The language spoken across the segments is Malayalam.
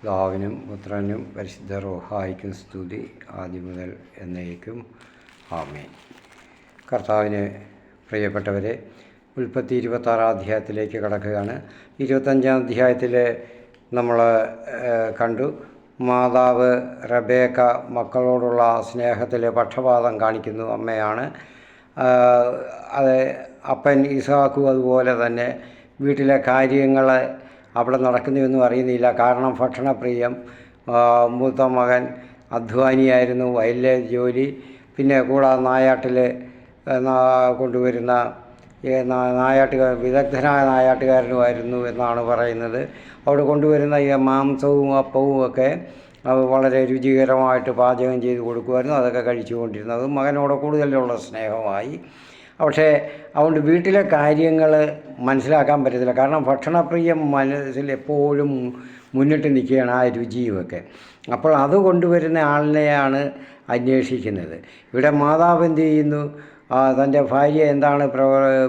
പിതാവിനും പുത്രനും പരിശുദ്ധ റൂഹായിക്കും സ്തുതി ആദ്യം മുതൽ എന്നേക്കും ആമേൻ. കർത്താവിന് പ്രിയപ്പെട്ടവരെ, ഉൽപ്പത്തി 26 അധ്യായത്തിലേക്ക് കടക്കുകയാണ്. 25 അധ്യായത്തിൽ നമ്മൾ കണ്ടു, മാതാവ് റബേക്ക മക്കളോടുള്ള സ്നേഹത്തിൽ പക്ഷപാതം കാണിക്കുന്നു. അമ്മയാണ് അത്. അപ്പൻ ഇസാക്കും അതുപോലെ തന്നെ വീട്ടിലെ കാര്യങ്ങൾ അവിടെ നടക്കുന്നുവെന്നും അറിയുന്നില്ല. കാരണം ഭക്ഷണപ്രിയം. മൂത്ത മകൻ അധ്വാനിയായിരുന്നു, വയലിലെ ജോലി. പിന്നെ കൂടാതെ നായാട്ടിൽ കൊണ്ടുവരുന്ന വിദഗ്ധനായ നായാട്ടുകാരനുമായിരുന്നു എന്നാണ് പറയുന്നത്. അവിടെ കൊണ്ടുവരുന്ന ഈ മാംസവും അപ്പവും ഒക്കെ വളരെ രുചികരമായിട്ട് പാചകം ചെയ്ത് കൊടുക്കുമായിരുന്നു. അതൊക്കെ കഴിച്ചുകൊണ്ടിരുന്നത് മകനോട് കൂടുതലുള്ള സ്നേഹമായി. പക്ഷേ അതുകൊണ്ട് വീട്ടിലെ കാര്യങ്ങൾ മനസ്സിലാക്കാൻ പറ്റത്തില്ല. കാരണം ഭക്ഷണപ്രിയം മനസ്സിൽ എപ്പോഴും മുന്നിട്ട് നിൽക്കുകയാണ്, ആ രുചിയുമൊക്കെ. അപ്പോൾ അത് കൊണ്ടുവരുന്ന ആളിനെയാണ് അന്വേഷിക്കുന്നത്. ഇവിടെ മാതാവ് എന്ത് ചെയ്യുന്നു? തൻ്റെ ഭാര്യ എന്താണ്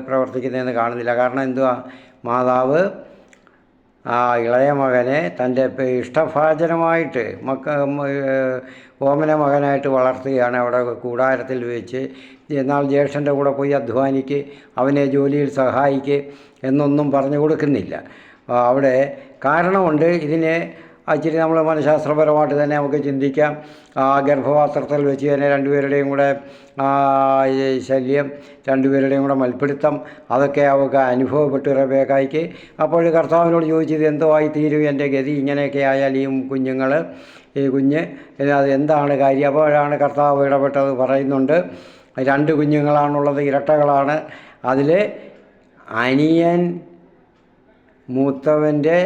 പ്രവർത്തിക്കുന്നതെന്ന് കാണുന്നില്ല. കാരണം എന്തുവാ? മാതാവ് ഇളയ മകനെ തൻ്റെ ഇഷ്ടഭാചനമായിട്ട് ഓമന മകനായിട്ട് വളർത്തുകയാണ് അവിടെ കൂടാരത്തിൽ വെച്ച്. എന്നാൽ ജ്യേഷ്ഠൻ്റെ കൂടെ പോയി അധ്വാനിക്ക്, അവനെ ജോലിയിൽ സഹായിക്ക് എന്നൊന്നും പറഞ്ഞു കൊടുക്കുന്നില്ല. അവിടെ കാരണമുണ്ട്. ഇതിനെ ഇച്ചിരി നമ്മൾ മനഃശാസ്ത്രപരമായിട്ട് തന്നെ നമുക്ക് ചിന്തിക്കാം. ഗർഭപാത്രത്തിൽ വെച്ച് തന്നെ രണ്ടുപേരുടെയും കൂടെ ശല്യം, രണ്ടുപേരുടെയും കൂടെ മൽപ്പിടുത്തം, അതൊക്കെ അവൾക്ക് അനുഭവപ്പെട്ടു റബേക്കായ്ക്ക്. അപ്പോൾ കർത്താവിനോട് ചോദിച്ചത്, എന്തോ ആയി തീരും എൻ്റെ ഗതി, ഇങ്ങനെയൊക്കെ ആയാൽ ഈ കുഞ്ഞ് അത് എന്താണ് കാര്യം? അപ്പോഴാണ് കർത്താവ് ഇടപെട്ടത് പറയുന്നുണ്ട്. 2 കുഞ്ഞുങ്ങളാണുള്ളത്, ഇരട്ടകളാണ്. അതിൽ അനിയൻ മൂത്തവൻ്റെ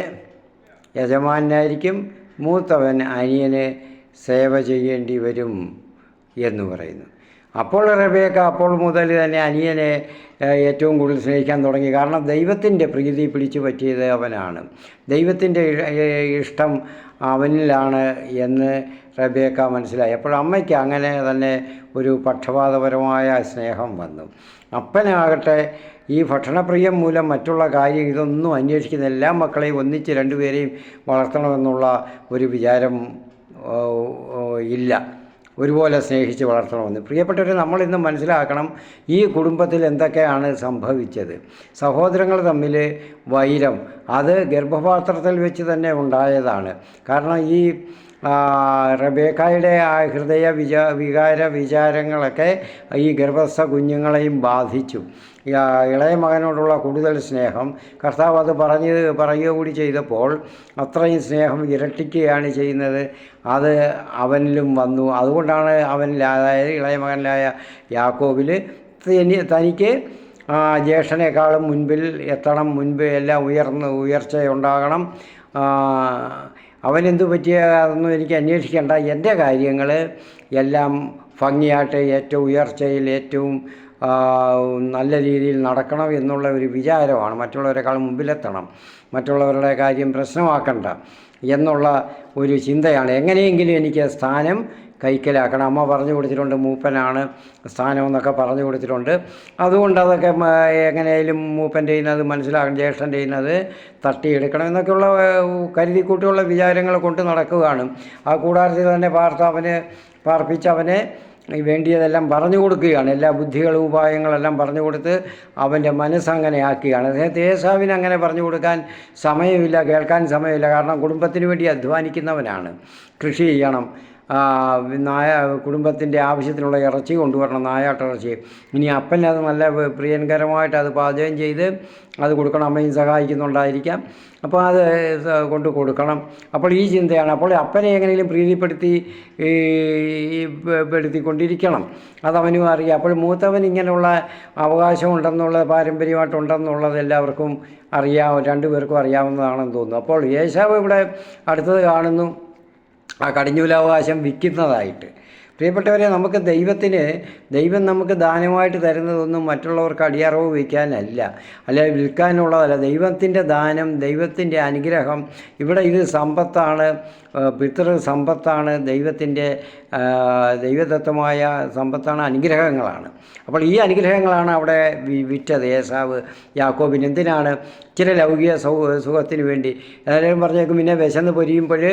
യജമാനായിരിക്കും, മൂത്തവൻ അനിയന് സേവ ചെയ്യേണ്ടി വരും എന്ന് പറയുന്നു. അപ്പോൾ റബേക്ക അപ്പോൾ മുതൽ തന്നെ അനിയനെ ഏറ്റവും കൂടുതൽ സ്നേഹിക്കാൻ തുടങ്ങി. കാരണം ദൈവത്തിൻ്റെ പ്രീതി പിടിച്ചു പറ്റിയത് അവനാണ്, ദൈവത്തിൻ്റെ ഇഷ്ടം അവനിലാണ് എന്ന് റബേക്ക മനസ്സിലായി. അപ്പോൾ അമ്മയ്ക്ക് അങ്ങനെ തന്നെ ഒരു പക്ഷപാതപരമായ സ്നേഹം വന്നു. അപ്പനാകട്ടെ ഈ ഭക്ഷണപ്രിയം മൂലം മറ്റുള്ള കാര്യം ഇതൊന്നും അന്വേഷിക്കുന്ന, എല്ലാ മക്കളെയും ഒന്നിച്ച് 2 പേരെയും വളർത്തണമെന്നുള്ള ഒരു വിചാരം ഇല്ല. ഒരുപോലെ സ്നേഹിച്ച് വളർത്തണമെന്ന്. പ്രിയപ്പെട്ടവർ, നമ്മളിന്ന് മനസ്സിലാക്കണം, ഈ കുടുംബത്തിൽ എന്തൊക്കെയാണ് സംഭവിച്ചത്. സഹോദരങ്ങൾ തമ്മിൽ വൈരം, അത് ഗർഭപാത്രത്തിൽ വെച്ച് തന്നെ ഉണ്ടായതാണ്. കാരണം ഈ റബേക്കായുടെ ആ വിചാരങ്ങളൊക്കെ ഈ ഗർഭസ്ഥ കുഞ്ഞുങ്ങളെയും ബാധിച്ചു. ഇളയ മകനോടുള്ള കൂടുതൽ സ്നേഹം കർത്താവ് അത് പറയുക കൂടി ചെയ്തപ്പോൾ അത്രയും സ്നേഹം ഇരട്ടിക്കുകയാണ് ചെയ്യുന്നത്. അത് അവനിലും വന്നു. അതുകൊണ്ടാണ് അവനിലായ ഇളയ മകനിലായ യാക്കോബിൽ തനിക്ക് ജ്യേഷ്ഠനേക്കാളും മുൻപിൽ എത്തണം, മുൻപ് എല്ലാം ഉയർച്ചയുണ്ടാകണം. അവനെന്തു അതൊന്നും എനിക്ക് അന്വേഷിക്കേണ്ട, എൻ്റെ കാര്യങ്ങൾ എല്ലാം ഭംഗിയായിട്ട് ഏറ്റവും ഉയർച്ചയിൽ ഏറ്റവും നല്ല രീതിയിൽ നടക്കണം എന്നുള്ള ഒരു വിചാരമാണ്. മറ്റുള്ളവരെക്കാളും മുമ്പിലെത്തണം, മറ്റുള്ളവരുടെ കാര്യം പ്രശ്നമാക്കണ്ട എന്നുള്ള ഒരു ചിന്തയാണ്. എങ്ങനെയെങ്കിലും എനിക്ക് സ്ഥാനം കൈക്കലാക്കണം. അമ്മ പറഞ്ഞു കൊടുത്തിട്ടുണ്ട്, മൂപ്പനാണ് സ്ഥാനം എന്നൊക്കെ പറഞ്ഞു കൊടുത്തിട്ടുണ്ട്. അതുകൊണ്ട് അതൊക്കെ എങ്ങനെയായാലും മൂപ്പൻ്റെ അത് മനസ്സിലാക്കണം, ജ്യേഷ്ഠൻ്റെ അത് തട്ടിയെടുക്കണം എന്നൊക്കെയുള്ള കരുതിക്കൂട്ടിയുള്ള വിചാരങ്ങൾ കൊണ്ട് നടക്കുകയാണ്. ആ കൂടാരത്തിൽ തന്നെ പാർപ്പിച്ചവനെ വേണ്ടിയതെല്ലാം പറഞ്ഞു കൊടുക്കുകയാണ്. എല്ലാ ബുദ്ധികളും ഉപായങ്ങളെല്ലാം പറഞ്ഞു കൊടുത്ത് അവൻ്റെ മനസ്സങ്ങനെ ആക്കുകയാണ്. അദ്ദേഹത്തെ ഏശാവിന് അങ്ങനെ പറഞ്ഞു കൊടുക്കാൻ സമയമില്ല, കേൾക്കാൻ സമയമില്ല. കാരണം കുടുംബത്തിന് വേണ്ടി അധ്വാനിക്കുന്നവനാണ്. കൃഷി ചെയ്യണം, കുടുംബത്തിൻ്റെ ആവശ്യത്തിനുള്ള ഇറച്ചി കൊണ്ടുവരണം, നായാട്ടിറച്ചി. ഇനി അപ്പൻ അത് നല്ല പ്രിയങ്കരമായിട്ട് അത് പാചകം ചെയ്ത് അത് കൊടുക്കണം. അമ്മയും സഹായിക്കുന്നുണ്ടായിരിക്കാം. അപ്പോൾ അത് കൊണ്ട് കൊടുക്കണം. അപ്പോൾ ഈ ചിന്തയാണ്. അപ്പോൾ അപ്പനെ എങ്ങനെയും പ്രീതിപ്പെടുത്തിക്കൊണ്ടിരിക്കണം, അതവനും അറിയാം. അപ്പോൾ മൂത്തവൻ ഇങ്ങനെയുള്ള അവകാശമുണ്ടെന്നുള്ളത്, പാരമ്പര്യമായിട്ടുണ്ടെന്നുള്ളത് എല്ലാവർക്കും അറിയാം, 2 പേർക്കും അറിയാവുന്നതാണെന്ന് തോന്നുന്നു. അപ്പോൾ ഏശാവ് ഇവിടെ അടുത്തത് കാണുന്നു, ആ കടിഞ്ഞൂലാവകാശം വിൽക്കുന്നതായിട്ട്. പ്രിയപ്പെട്ടവരെ, നമുക്ക് ദൈവം നമുക്ക് ദാനമായിട്ട് തരുന്നതൊന്നും മറ്റുള്ളവർക്ക് അടിയറവ് വയ്ക്കാനല്ല, അല്ലെങ്കിൽ വിൽക്കാനുള്ളതല്ല. ദൈവത്തിൻ്റെ ദാനം, ദൈവത്തിൻ്റെ അനുഗ്രഹം, ഇവിടെ ഇത് സമ്പത്താണ്, പിതൃ സമ്പത്താണ്, ദൈവദത്തമായ സമ്പത്താണ്, അനുഗ്രഹങ്ങളാണ്. അപ്പോൾ ഈ അനുഗ്രഹങ്ങളാണ് അവിടെ വിറ്റത് ഏസാവ് യാക്കോബിന്. എന്തിനാണ്? ഇച്ചിരി ലൗകിക സുഖത്തിന് വേണ്ടി. എല്ലാവരും പറഞ്ഞേക്കും പിന്നെ വിശന്ന് പൊരിയുമ്പോൾ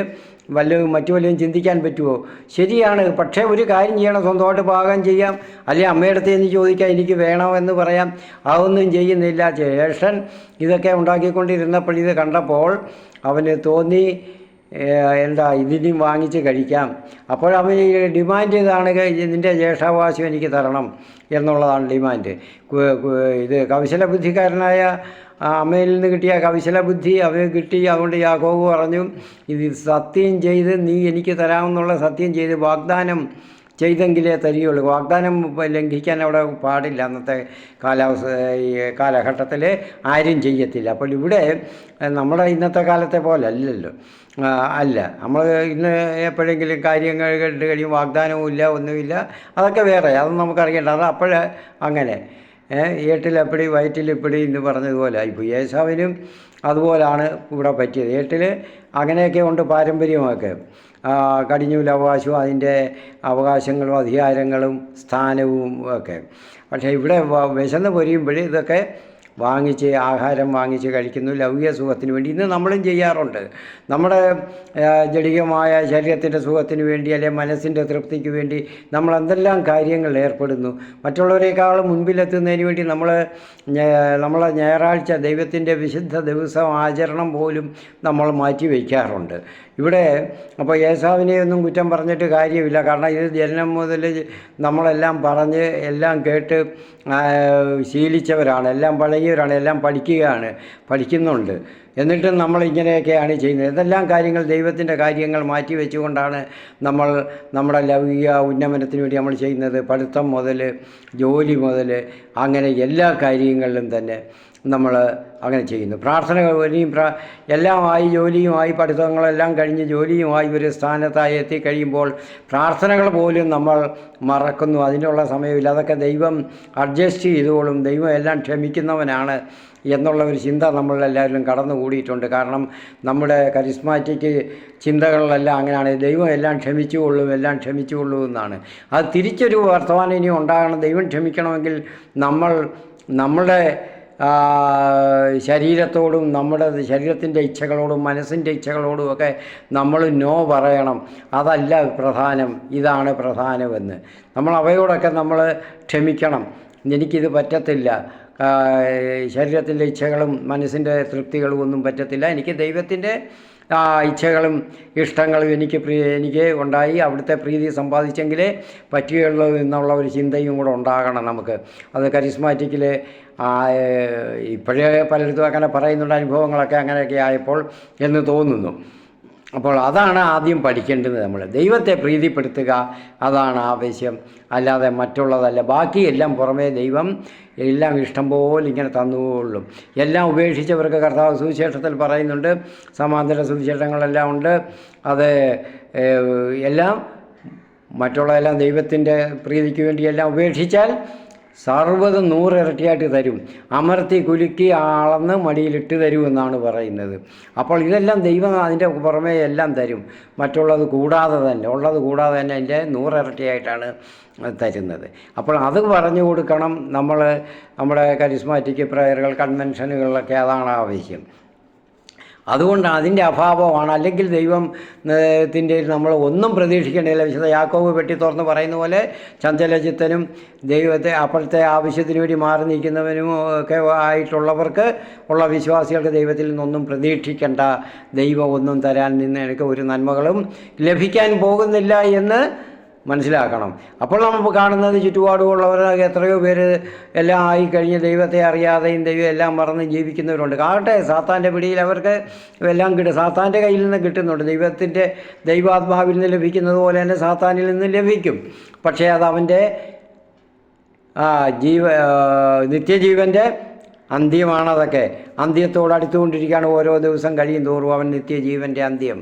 മറ്റു വല്ലതും ചിന്തിക്കാൻ പറ്റുമോ? ശരിയാണ്. പക്ഷേ ഒരു കാര്യം ചെയ്യണം, സ്വന്തമായിട്ട് പാകം ചെയ്യാം, അല്ലെങ്കിൽ അമ്മയുടെ അടുത്ത് എന്ന് ചോദിക്കാം, എനിക്ക് വേണമെന്ന് പറയാം. അതൊന്നും ചെയ്യുന്നില്ല. ജ്യേഷ്ഠൻ ഇതൊക്കെ ഉണ്ടാക്കിക്കൊണ്ടിരുന്നപ്പോൾ ഇത് കണ്ടപ്പോൾ അവന് തോന്നി, എന്താ ഇതിനും വാങ്ങിച്ച് കഴിക്കാം. അപ്പോൾ അവന് ഡിമാൻഡ് ചെയ്താണ്, നിൻ്റെ ജ്യേഷ്ഠാവകാശം എനിക്ക് തരണം എന്നുള്ളതാണ് ഡിമാൻഡ്. ഇത് കൗശല ബുദ്ധിക്കാരനായ അമ്മയിൽ നിന്ന് കിട്ടിയ കൗശല ബുദ്ധി അവന് കിട്ടി. അതുകൊണ്ട് യാക്കോബ് പറഞ്ഞു, ഇത് സത്യം ചെയ്ത് നീ എനിക്ക് തരാമെന്നുള്ള സത്യം ചെയ്ത് വാഗ്ദാനം ചെയ്തെങ്കിലേ തരികയുള്ളൂ. വാഗ്ദാനം ലംഘിക്കാൻ അവിടെ പാടില്ല. അന്നത്തെ കാലഘട്ടത്തിൽ ആരും ചെയ്യത്തില്ല. അപ്പോൾ ഇവിടെ നമ്മുടെ ഇന്നത്തെ കാലത്തെ പോലെ അല്ലല്ലോ, അല്ല. നമ്മൾ ഇന്ന് എപ്പോഴെങ്കിലും കാര്യങ്ങൾ കണ്ടു കഴിയും, വാഗ്ദാനവും ഇല്ല, ഒന്നുമില്ല. അതൊക്കെ വേറെ, അതൊന്നും നമുക്കറിയേണ്ട. അത് അപ്പോഴേ അങ്ങനെ ഏട്ടിലെപ്പടി വയറ്റിലെപ്പടി എന്ന് പറഞ്ഞതുപോലെ ഇപ്പോൾ ഏശാവിനും അതുപോലാണ് ഇവിടെ പറ്റിയത്. ഏട്ടിൽ അങ്ങനെയൊക്കെ ഉണ്ട് പാരമ്പര്യമൊക്കെ, കടിഞ്ഞൂൽ അവകാശവും അതിൻ്റെ അവകാശങ്ങളും അധികാരങ്ങളും സ്ഥാനവും ഒക്കെ. പക്ഷേ ഇവിടെ വിശന്ന് പൊരിയുമ്പോൾ ഇതൊക്കെ ആഹാരം വാങ്ങിച്ച് കഴിക്കുന്നു ലൗകിക സുഖത്തിന് വേണ്ടി. ഇന്ന് നമ്മളും ചെയ്യാറുണ്ട്. നമ്മുടെ ജഡികമായ ശരീരത്തിൻ്റെ സുഖത്തിന് വേണ്ടി, അല്ലെങ്കിൽ മനസ്സിൻ്റെ തൃപ്തിക്ക് വേണ്ടി നമ്മൾ എന്തെല്ലാം കാര്യങ്ങൾ ഏർപ്പെടുന്നു. മറ്റുള്ളവരെക്കാളും മുൻപിലെത്തുന്നതിന് വേണ്ടി നമ്മളെ ഞായറാഴ്ച ദൈവത്തിൻ്റെ വിശുദ്ധ ദിവസം ആചരണം പോലും നമ്മൾ മാറ്റി വയ്ക്കാറുണ്ട്. ഇവിടെ അപ്പോൾ ഏസാവിനെയൊന്നും കുറ്റം പറഞ്ഞിട്ട് കാര്യമില്ല. കാരണം ഇത് ജനനം മുതൽ നമ്മളെല്ലാം പറഞ്ഞ് എല്ലാം കേട്ട് ശീലിച്ചവരാണ്, എല്ലാം പഴകിയവരാണ്, എല്ലാം പഠിക്കുന്നുണ്ട്. എന്നിട്ടും നമ്മളിങ്ങനെയൊക്കെയാണ് ചെയ്യുന്നത്. എന്തെല്ലാം കാര്യങ്ങൾ, ദൈവത്തിൻ്റെ കാര്യങ്ങൾ മാറ്റി വെച്ചുകൊണ്ടാണ് നമ്മുടെ ലൗകിക ഉന്നമനത്തിന് വേണ്ടി നമ്മൾ ചെയ്യുന്നത്. പഠിത്തം മുതൽ ജോലി മുതൽ അങ്ങനെ എല്ലാ കാര്യങ്ങളിലും തന്നെ നമ്മൾ അങ്ങനെ ചെയ്യുന്നു. പ്രാർത്ഥനകൾ വരെയും എല്ലാമായി, ജോലിയുമായി, പഠിത്തങ്ങളെല്ലാം കഴിഞ്ഞ് ജോലിയുമായി ഒരു സ്ഥാനത്തായി എത്തിക്കഴിയുമ്പോൾ പ്രാർത്ഥനകൾ പോലും നമ്മൾ മറക്കുന്നു. അതിനുള്ള സമയമില്ല. അതൊക്കെ ദൈവം അഡ്ജസ്റ്റ് ചെയ്തോളും, ദൈവം എല്ലാം ക്ഷമിക്കുന്നവനാണ് എന്നുള്ള ഒരു ചിന്ത നമ്മളെല്ലാവരും കടന്നുകൂടിയിട്ടുണ്ട്. കാരണം നമ്മുടെ കരിസ്മാറ്റിക് ചിന്തകളിലെല്ലാം അങ്ങനെയാണ്, ദൈവം എല്ലാം ക്ഷമിച്ചുകൊള്ളൂ എന്നാണ്. അത് തിരിച്ചൊരു വർത്തമാനം ഇനി ഉണ്ടാകണം. ദൈവം ക്ഷമിക്കണമെങ്കിൽ നമ്മളുടെ ശരീരത്തോടും, നമ്മുടെ ശരീരത്തിൻ്റെ ഇച്ഛകളോടും മനസ്സിൻ്റെ ഇച്ഛകളോടുമൊക്കെ നമ്മൾ നോ പറയണം. അതല്ല പ്രധാനം, ഇതാണ് പ്രധാനമെന്ന് നമ്മൾ അവയോടൊക്കെ നമ്മൾ ക്ഷമിക്കണം. എനിക്കിത് പറ്റത്തില്ല, ശരീരത്തിൻ്റെ ഇച്ഛകളും മനസ്സിൻ്റെ തൃപ്തികളും ഒന്നും പറ്റത്തില്ല, എനിക്ക് ദൈവത്തിൻ്റെ ഇച്ഛകളും ഇഷ്ടങ്ങളും എനിക്ക് ഉണ്ടായി അവിടുത്തെ പ്രീതി സമ്പാദിച്ചെങ്കിലേ പറ്റുകയുള്ളൂ എന്നുള്ള ഒരു ചിന്തയും കൂടെ ഉണ്ടാകണം നമുക്ക്. അത് കരിസ്മാറ്റിക്കിൽ ഇപ്പോഴേ പലയിടത്തും അങ്ങനെ പറയുന്നുണ്ട്, അനുഭവങ്ങളൊക്കെ അങ്ങനെയൊക്കെ ആയപ്പോൾ എന്ന് തോന്നുന്നു. അപ്പോൾ അതാണ് ആദ്യം പഠിക്കേണ്ടത്. നമ്മൾ ദൈവത്തെ പ്രീതിപ്പെടുത്തുക, അതാണ് ആവശ്യം, അല്ലാതെ മറ്റുള്ളതല്ല. ബാക്കിയെല്ലാം പുറമേ ദൈവം എല്ലാം ഇഷ്ടം പോലെ ഇങ്ങനെ തന്നുകൊള്ളും. എല്ലാം ഉപേക്ഷിച്ചവർക്ക് കർത്താവ് സുവിശേഷത്തിൽ പറയുന്നുണ്ട്, സമാന്തര സുവിശേഷങ്ങളെല്ലാം ഉണ്ട്. അത് എല്ലാം മറ്റുള്ളതെല്ലാം ദൈവത്തിൻ്റെ പ്രീതിക്ക് വേണ്ടി എല്ലാം ഉപേക്ഷിച്ചാൽ സർവ്വതും 100 ഇരട്ടിയായിട്ട് തരും, അമർത്തി കുലുക്കി അളന്ന് മടിയിലിട്ട് തരുമെന്നാണ് പറയുന്നത്. അപ്പോൾ ഇതെല്ലാം ദൈവം അതിൻ്റെ പുറമേ എല്ലാം തരും, മറ്റുള്ളത് കൂടാതെ തന്നെ, ഉള്ളത് കൂടാതെ തന്നെ അതിൻ്റെ 100 ഇരട്ടിയായിട്ടാണ് തരുന്നത്. അപ്പോൾ അത് പറഞ്ഞു കൊടുക്കണം നമ്മുടെ കരിസ്മാറ്റിക് പ്രയറുകൾ, കൺവെൻഷനുകളിലൊക്കെ അതാണ് ആവശ്യം. അതുകൊണ്ട് അതിൻ്റെ അഭാവമാണ്. അല്ലെങ്കിൽ ദൈവത്തിൻ്റെ നമ്മൾ ഒന്നും പ്രതീക്ഷിക്കേണ്ടതില്ല. വിശുദ്ധ യാക്കോബ് പെട്ടി തുറന്ന് പറയുന്ന പോലെ ചഞ്ചലചിത്തനും ദൈവത്തെ അപ്പോഴത്തെ ആവശ്യത്തിന് വേണ്ടി മാറി നിൽക്കുന്നവനും ഒക്കെ ആയിട്ടുള്ളവർക്ക് ഉള്ള വിശ്വാസികൾക്ക് ദൈവത്തിൽ നിന്നൊന്നും പ്രതീക്ഷിക്കേണ്ട. ദൈവം ഒന്നും തരാൻ നിന്ന് എനിക്ക് ഒരു നന്മകളും ലഭിക്കാൻ പോകുന്നില്ല എന്ന് മനസ്സിലാക്കണം. അപ്പോൾ നമ്മൾ കാണുന്നത് ചുറ്റുപാടുമുള്ളവർ എത്രയോ പേര് എല്ലാം ആയിക്കഴിഞ്ഞ് ദൈവത്തെ അറിയാതെയും ദൈവം എല്ലാം മറന്ന് ജീവിക്കുന്നവരുണ്ട്. കാണട്ടെ, സാത്താൻ്റെ പിടിയിൽ അവർക്ക് എല്ലാം സാത്താൻ്റെ കയ്യിൽ നിന്ന് കിട്ടുന്നുണ്ട്. ദൈവാത്മാവിൽ നിന്ന് ലഭിക്കുന്നത് പോലെ തന്നെ സാത്താനിൽ നിന്ന് ലഭിക്കും. പക്ഷേ അത് അവൻ്റെ നിത്യജീവൻ്റെ അന്ത്യമാണതൊക്കെ. അന്ത്യത്തോട് അടുത്തുകൊണ്ടിരിക്കുകയാണ്. ഓരോ ദിവസം കഴിയും തോറും അവൻ നിത്യജീവൻ്റെ അന്ത്യം.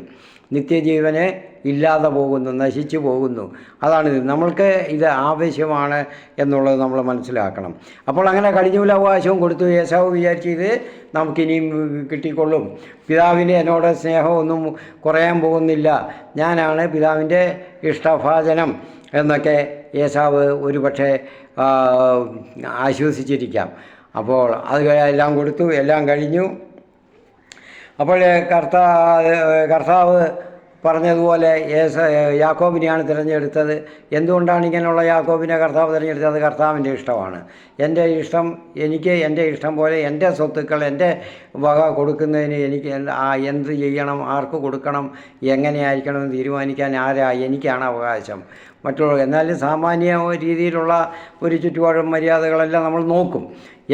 നിത്യജീവന് ഇല്ലാതെ പോകുന്നു, നശിച്ചു പോകുന്നു. അതാണിത്. നമ്മൾക്ക് ഇത് ആവശ്യമാണ് എന്നുള്ളത് നമ്മൾ മനസ്സിലാക്കണം. അപ്പോൾ അങ്ങനെ കടിഞ്ഞൂൽ അവകാശവും കൊടുത്തു. ഏശാവ് വിചാരിച്ച് ഇത് നമുക്കിനിയും കിട്ടിക്കൊള്ളും, പിതാവിന് എന്നോട് സ്നേഹമൊന്നും കുറയാൻ പോകുന്നില്ല, ഞാനാണ് പിതാവിൻ്റെ ഇഷ്ടഭാജനം എന്നൊക്കെ ഏശാവ് ഒരു പക്ഷേ ആശ്വസിച്ചിരിക്കാം. അപ്പോൾ അത് എല്ലാം കൊടുത്തു, എല്ലാം കഴിഞ്ഞു. അപ്പോൾ കർത്താവ് പറഞ്ഞതുപോലെ യാക്കോബിനെയാണ് തിരഞ്ഞെടുത്തത്. എന്തുകൊണ്ടാണ് ഇങ്ങനെയുള്ള യാക്കോബിനെ കർത്താവ് തിരഞ്ഞെടുത്തത്? അത് കർത്താവിൻ്റെ ഇഷ്ടമാണ്. എൻ്റെ ഇഷ്ടം, എനിക്ക് എൻ്റെ ഇഷ്ടം പോലെ എൻ്റെ സ്വത്തുക്കൾ എൻ്റെ വക കൊടുക്കുന്നതിന് എനിക്ക് എന്ത് ചെയ്യണം, ആർക്ക് കൊടുക്കണം, എങ്ങനെയായിരിക്കണമെന്ന് തീരുമാനിക്കാൻ എനിക്കാണ് അവകാശം. മറ്റുള്ളവർ എന്നാലും സാമാന്യ രീതിയിലുള്ള ഒരു ചുറ്റുപാടും മര്യാദകളെല്ലാം നമ്മൾ നോക്കും.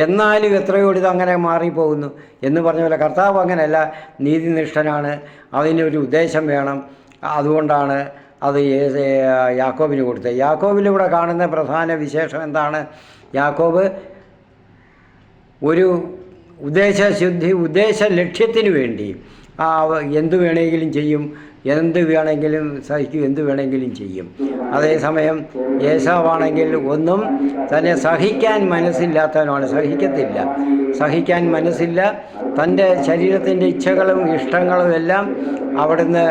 എന്നാലും എത്രയോ ഇത് അങ്ങനെ മാറിപ്പോകുന്നു എന്ന് പറഞ്ഞ പോലെ കർത്താവ് അങ്ങനെയല്ല, നീതിനിഷ്ഠനാണ്, അതിനൊരു ഉദ്ദേശം വേണം. അതുകൊണ്ടാണ് അത് യാക്കോബിന് കൊടുത്തത്. യാക്കോബിലൂടെ കാണുന്ന പ്രധാന വിശേഷം എന്താണ്? യാക്കോബ് ഒരു ഉദ്ദേശ ലക്ഷ്യത്തിന് വേണ്ടി എന്തു വേണമെങ്കിലും ചെയ്യും, എന്ത് വേണമെങ്കിലും സഹിക്കും, എന്ത് വേണമെങ്കിലും ചെയ്യും. അതേസമയം ഏശാവാണെങ്കിൽ ഒന്നും തന്നെ സഹിക്കാൻ മനസ്സില്ലാത്തവനാണ്, സഹിക്കാൻ മനസ്സില്ല. തൻ്റെ ശരീരത്തിൻ്റെ ഇച്ഛകളും ഇഷ്ടങ്ങളും എല്ലാം അവിടുന്ന്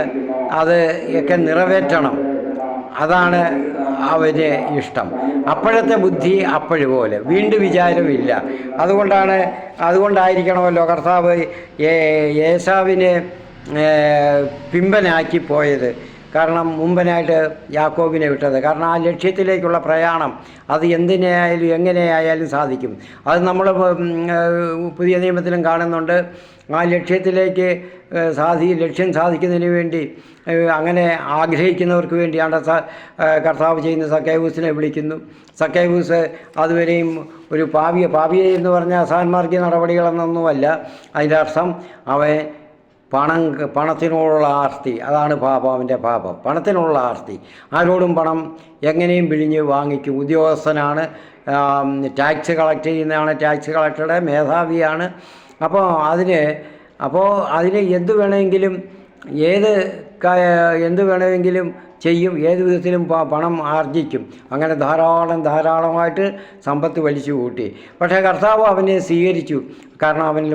അത് ഒക്കെ നിറവേറ്റണം, അതാണ് അവന് ഇഷ്ടം. അപ്പോഴത്തെ ബുദ്ധി അപ്പോഴുപോലെ, വീണ്ടും വിചാരമില്ല. അതുകൊണ്ടായിരിക്കണമല്ലോ കർത്താവ് ഏശാവിനെ പിമ്പനാക്കി പോയത്. കാരണം മുമ്പനായിട്ട് യാക്കോബിനെ വിട്ടത്. കാരണം ആ ലക്ഷ്യത്തിലേക്കുള്ള പ്രയാണം അത് എന്തിനായാലും എങ്ങനെയായാലും സാധിക്കും. അത് നമ്മൾ പുതിയ നിയമത്തിലും കാണുന്നുണ്ട്. ആ ലക്ഷ്യത്തിലേക്ക് ലക്ഷ്യം സാധിക്കുന്നതിന് വേണ്ടി അങ്ങനെ ആഗ്രഹിക്കുന്നവർക്ക് വേണ്ടിയാണ് കർത്താവ് ചെയ്യുന്ന സക്കേവൂസിനെ വിളിക്കുന്നു. സക്കേവൂസ് അതുവരെയും ഒരു പാപിയെ എന്ന് പറഞ്ഞാൽ അസാന്മാർഗ്ഗ നടപടികളെന്നൊന്നുമല്ല. അതിൻ്റെ അർത്ഥം അവൻ പണത്തിനോടുള്ള ആർത്തി, അതാണ് അവൻ്റെ പാപം. പണത്തിനുള്ള ആർത്തി, ആരോടും പണം എങ്ങനെയും പിഴിഞ്ഞ് വാങ്ങിക്കും. ഉദ്യോഗസ്ഥനാണ്, ടാക്സ് കളക്ട് ചെയ്യുന്നതാണ്, ടാക്സ് കളക്ടറുടെ മേധാവിയാണ്. അപ്പോൾ അതിന് എന്ത് വേണമെങ്കിലും ചെയ്യും, ഏത് വിധത്തിലും പണം ആർജിക്കും. അങ്ങനെ ധാരാളമായിട്ട് സമ്പത്ത് വലിച്ചു കൂട്ടി. പക്ഷേ കർത്താവ് അവനെ സ്വീകരിച്ചു. കാരണം അവനിൽ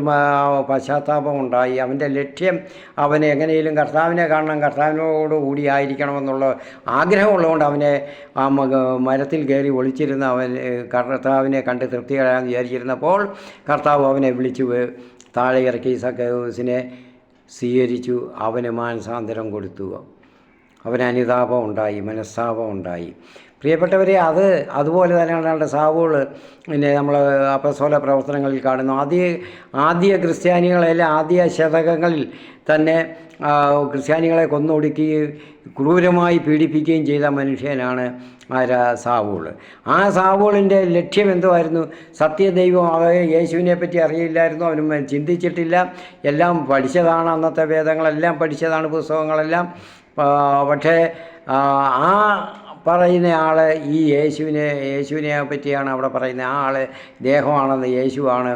പശ്ചാത്താപം ഉണ്ടായി. അവൻ്റെ ലക്ഷ്യം അവനെ എങ്ങനെയും കർത്താവിനെ കാണണം, കർത്താവിനോട് കൂടി ആയിരിക്കണമെന്നുള്ള ആഗ്രഹമുള്ളതുകൊണ്ട് അവനെ മരത്തിൽ കയറി ഒളിച്ചിരുന്ന അവൻ കർത്താവിനെ കണ്ട് തൃപ്തി കളയാമെന്ന് വിചാരിച്ചിരുന്നപ്പോൾ കർത്താവ് അവനെ വിളിച്ചു താഴെ ഇറക്കി സക്കേവൂസിനെ സ്വീകരിച്ചു. അവന് മാനസാന്തരം കൊടുത്തു. അവന് അനുതാപം ഉണ്ടായി, മനസ്താപം ഉണ്ടായി. പ്രിയപ്പെട്ടവരെ, അതുപോലെ തന്നെയാണ് സാവൂൾ. പിന്നെ നമ്മൾ അപ്പസ്തോല പ്രവർത്തനങ്ങളിൽ കാണുന്നു. ആദ്യ ക്രിസ്ത്യാനികളെല്ലാം ആദ്യ ശതകങ്ങളിൽ തന്നെ ക്രിസ്ത്യാനികളെ കൊന്നൊടുക്കുകയും ക്രൂരമായി പീഡിപ്പിക്കുകയും ചെയ്ത മനുഷ്യനാണ് സാവൂൾ. ആ സാവൂളിൻ്റെ ലക്ഷ്യം എന്തുമായിരുന്നു? സത്യദൈവം. യേശുവിനെ പറ്റി അറിയില്ലായിരുന്നു, അവനും ചിന്തിച്ചിട്ടില്ല. എല്ലാം പഠിച്ചതാണ്, അന്നത്തെ വേദങ്ങളെല്ലാം പഠിച്ചതാണ്, പുസ്തകങ്ങളെല്ലാം. പക്ഷേ ആ പറയുന്ന ആൾ ഈ യേശുവിനെ പറ്റിയാണ് അവിടെ പറയുന്നത്. ആ ആൾ ദേഹമാണെന്ന്, യേശുവാണ്,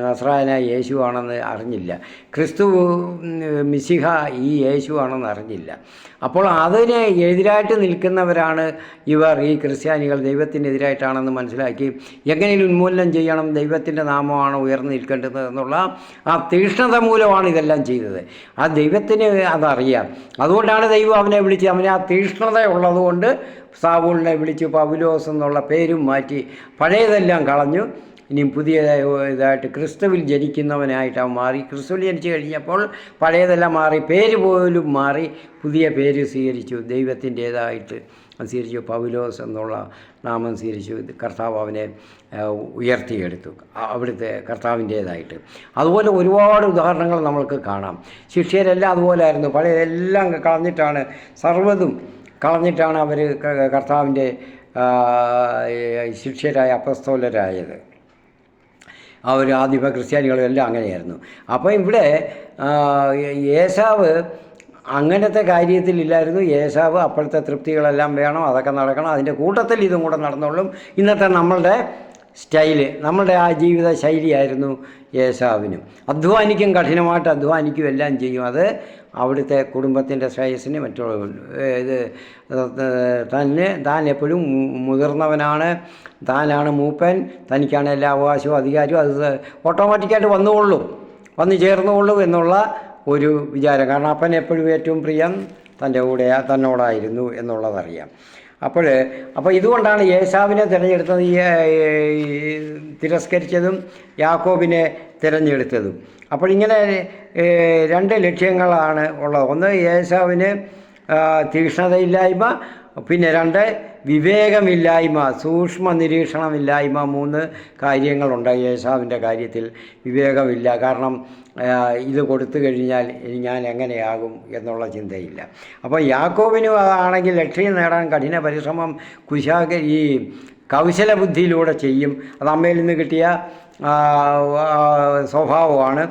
നസ്രായനായ യേശുവാണെന്ന് അറിഞ്ഞില്ല. ക്രിസ്തു മിശിഹ ഈ യേശുവാണെന്ന് അറിഞ്ഞില്ല. അപ്പോൾ അതിന് എതിരായിട്ട് നിൽക്കുന്നവരാണ് ഇവർ, ഈ ക്രിസ്ത്യാനികൾ. ദൈവത്തിനെതിരായിട്ടാണെന്ന് മനസ്സിലാക്കി എങ്ങനെയും ഉന്മൂലനം ചെയ്യണം, ദൈവത്തിൻ്റെ നാമമാണ് ഉയർന്നു നിൽക്കേണ്ടത് എന്നുള്ള ആ തീഷ്ണത മൂലമാണ് ഇതെല്ലാം ചെയ്തത്. ആ ദൈവത്തിന് അതറിയാം. അതുകൊണ്ടാണ് ദൈവം അവനെ വിളിച്ച്, അവനെ ആ തീഷ്ണത ഉള്ളതുകൊണ്ട് സാവൂളിനെ വിളിച്ച് പൗലോസ് എന്നുള്ള പേരും മാറ്റി പഴയതെല്ലാം കളഞ്ഞു. ഇനിയും ഇതായിട്ട് ക്രിസ്തുവിൽ ജനിക്കുന്നവനായിട്ട് അവൻ മാറി. ക്രിസ്തുവിൽ ജനിച്ചു കഴിഞ്ഞപ്പോൾ പഴയതെല്ലാം മാറി, പേര് പോലും മാറി, പുതിയ പേര് സ്വീകരിച്ചു, ദൈവത്തിൻ്റേതായിട്ട് സ്വീകരിച്ചു. പൗലോസ് എന്നുള്ള നാമം സ്വീകരിച്ചു. കർത്താവ് അവനെ ഉയർത്തിയെടുത്തു, അവിടുത്തെ കർത്താവിൻ്റേതായിട്ട്. അതുപോലെ ഒരുപാട് ഉദാഹരണങ്ങൾ നമ്മൾക്ക് കാണാം. ശിഷ്യരെല്ലാം അതുപോലെ ആയിരുന്നു. പഴയതെല്ലാം കളഞ്ഞിട്ടാണ്, സർവ്വതും കളഞ്ഞിട്ടാണ് അവർ കർത്താവിൻ്റെ ശിഷ്യരായ അപ്പസ്തോലരായത്. അവർ ആദിമ ക്രിസ്ത്യാനികളും എല്ലാം അങ്ങനെയായിരുന്നു. അപ്പോൾ ഇവിടെ ഏശാവ് അങ്ങനത്തെ കാര്യത്തിലില്ലായിരുന്നു. ഏശാവ് അപ്പോഴത്തെ തൃപ്തികളെല്ലാം വേണം, അതൊക്കെ നടക്കണം, അതിൻ്റെ കൂട്ടത്തിൽ ഇതും കൂടെ നടന്നോളും. ഇന്നത്തെ നമ്മളുടെ സ്റ്റൈല്, നമ്മളുടെ ആ ജീവിത ശൈലിയായിരുന്നു ഏശാവിനും. അധ്വാനിക്കും, കഠിനമായിട്ട് അധ്വാനിക്കും, എല്ലാം ചെയ്യും. അത് അവിടുത്തെ കുടുംബത്തിൻ്റെ ശ്രേയസ്സിന് മറ്റുള്ള ഇത് താൻ എപ്പോഴും മുതിർന്നവനാണ്, താനാണ് മൂപ്പൻ, തനിക്കാണ് എല്ലാ അവകാശവും അധികാരവും, അത് ഓട്ടോമാറ്റിക്കായിട്ട് വന്നു ചേർന്നുകൊള്ളും എന്നുള്ള ഒരു വിചാരം. കാരണം അപ്പൻ എപ്പോഴും ഏറ്റവും പ്രിയം തന്നോടായിരുന്നു എന്നുള്ളതറിയാം. അപ്പോൾ ഇതുകൊണ്ടാണ് ഏശാവിനെ തിരഞ്ഞെടുത്തത്, തിരസ്കരിച്ചതും യാക്കോബിനെ തിരഞ്ഞെടുത്തതും. അപ്പോഴിങ്ങനെ രണ്ട് ലക്ഷ്യങ്ങളാണ് ഉള്ളത്. ഒന്ന്, ഏശാവിന് തീക്ഷ്ണതയില്ലായ്മ, പിന്നെ രണ്ട്, വിവേകമില്ലായ്മ, സൂക്ഷ്മ നിരീക്ഷണമില്ലായ്മ. 3 കാര്യങ്ങളുണ്ട് ഏശാവിൻ്റെ കാര്യത്തിൽ. വിവേകമില്ല, കാരണം ഇത് കൊടുത്തു കഴിഞ്ഞാൽ ഞാൻ എങ്ങനെയാകും എന്നുള്ള ചിന്തയില്ല. അപ്പോൾ യാക്കോബിനും ആണെങ്കിൽ ലക്ഷ്യം നേടാൻ കഠിന പരിശ്രമം ഈ കൗശലബുദ്ധിയിലൂടെ ചെയ്യും. അത് അമ്മയിൽ നിന്ന് കിട്ടിയ സ്വഭാവമാണ്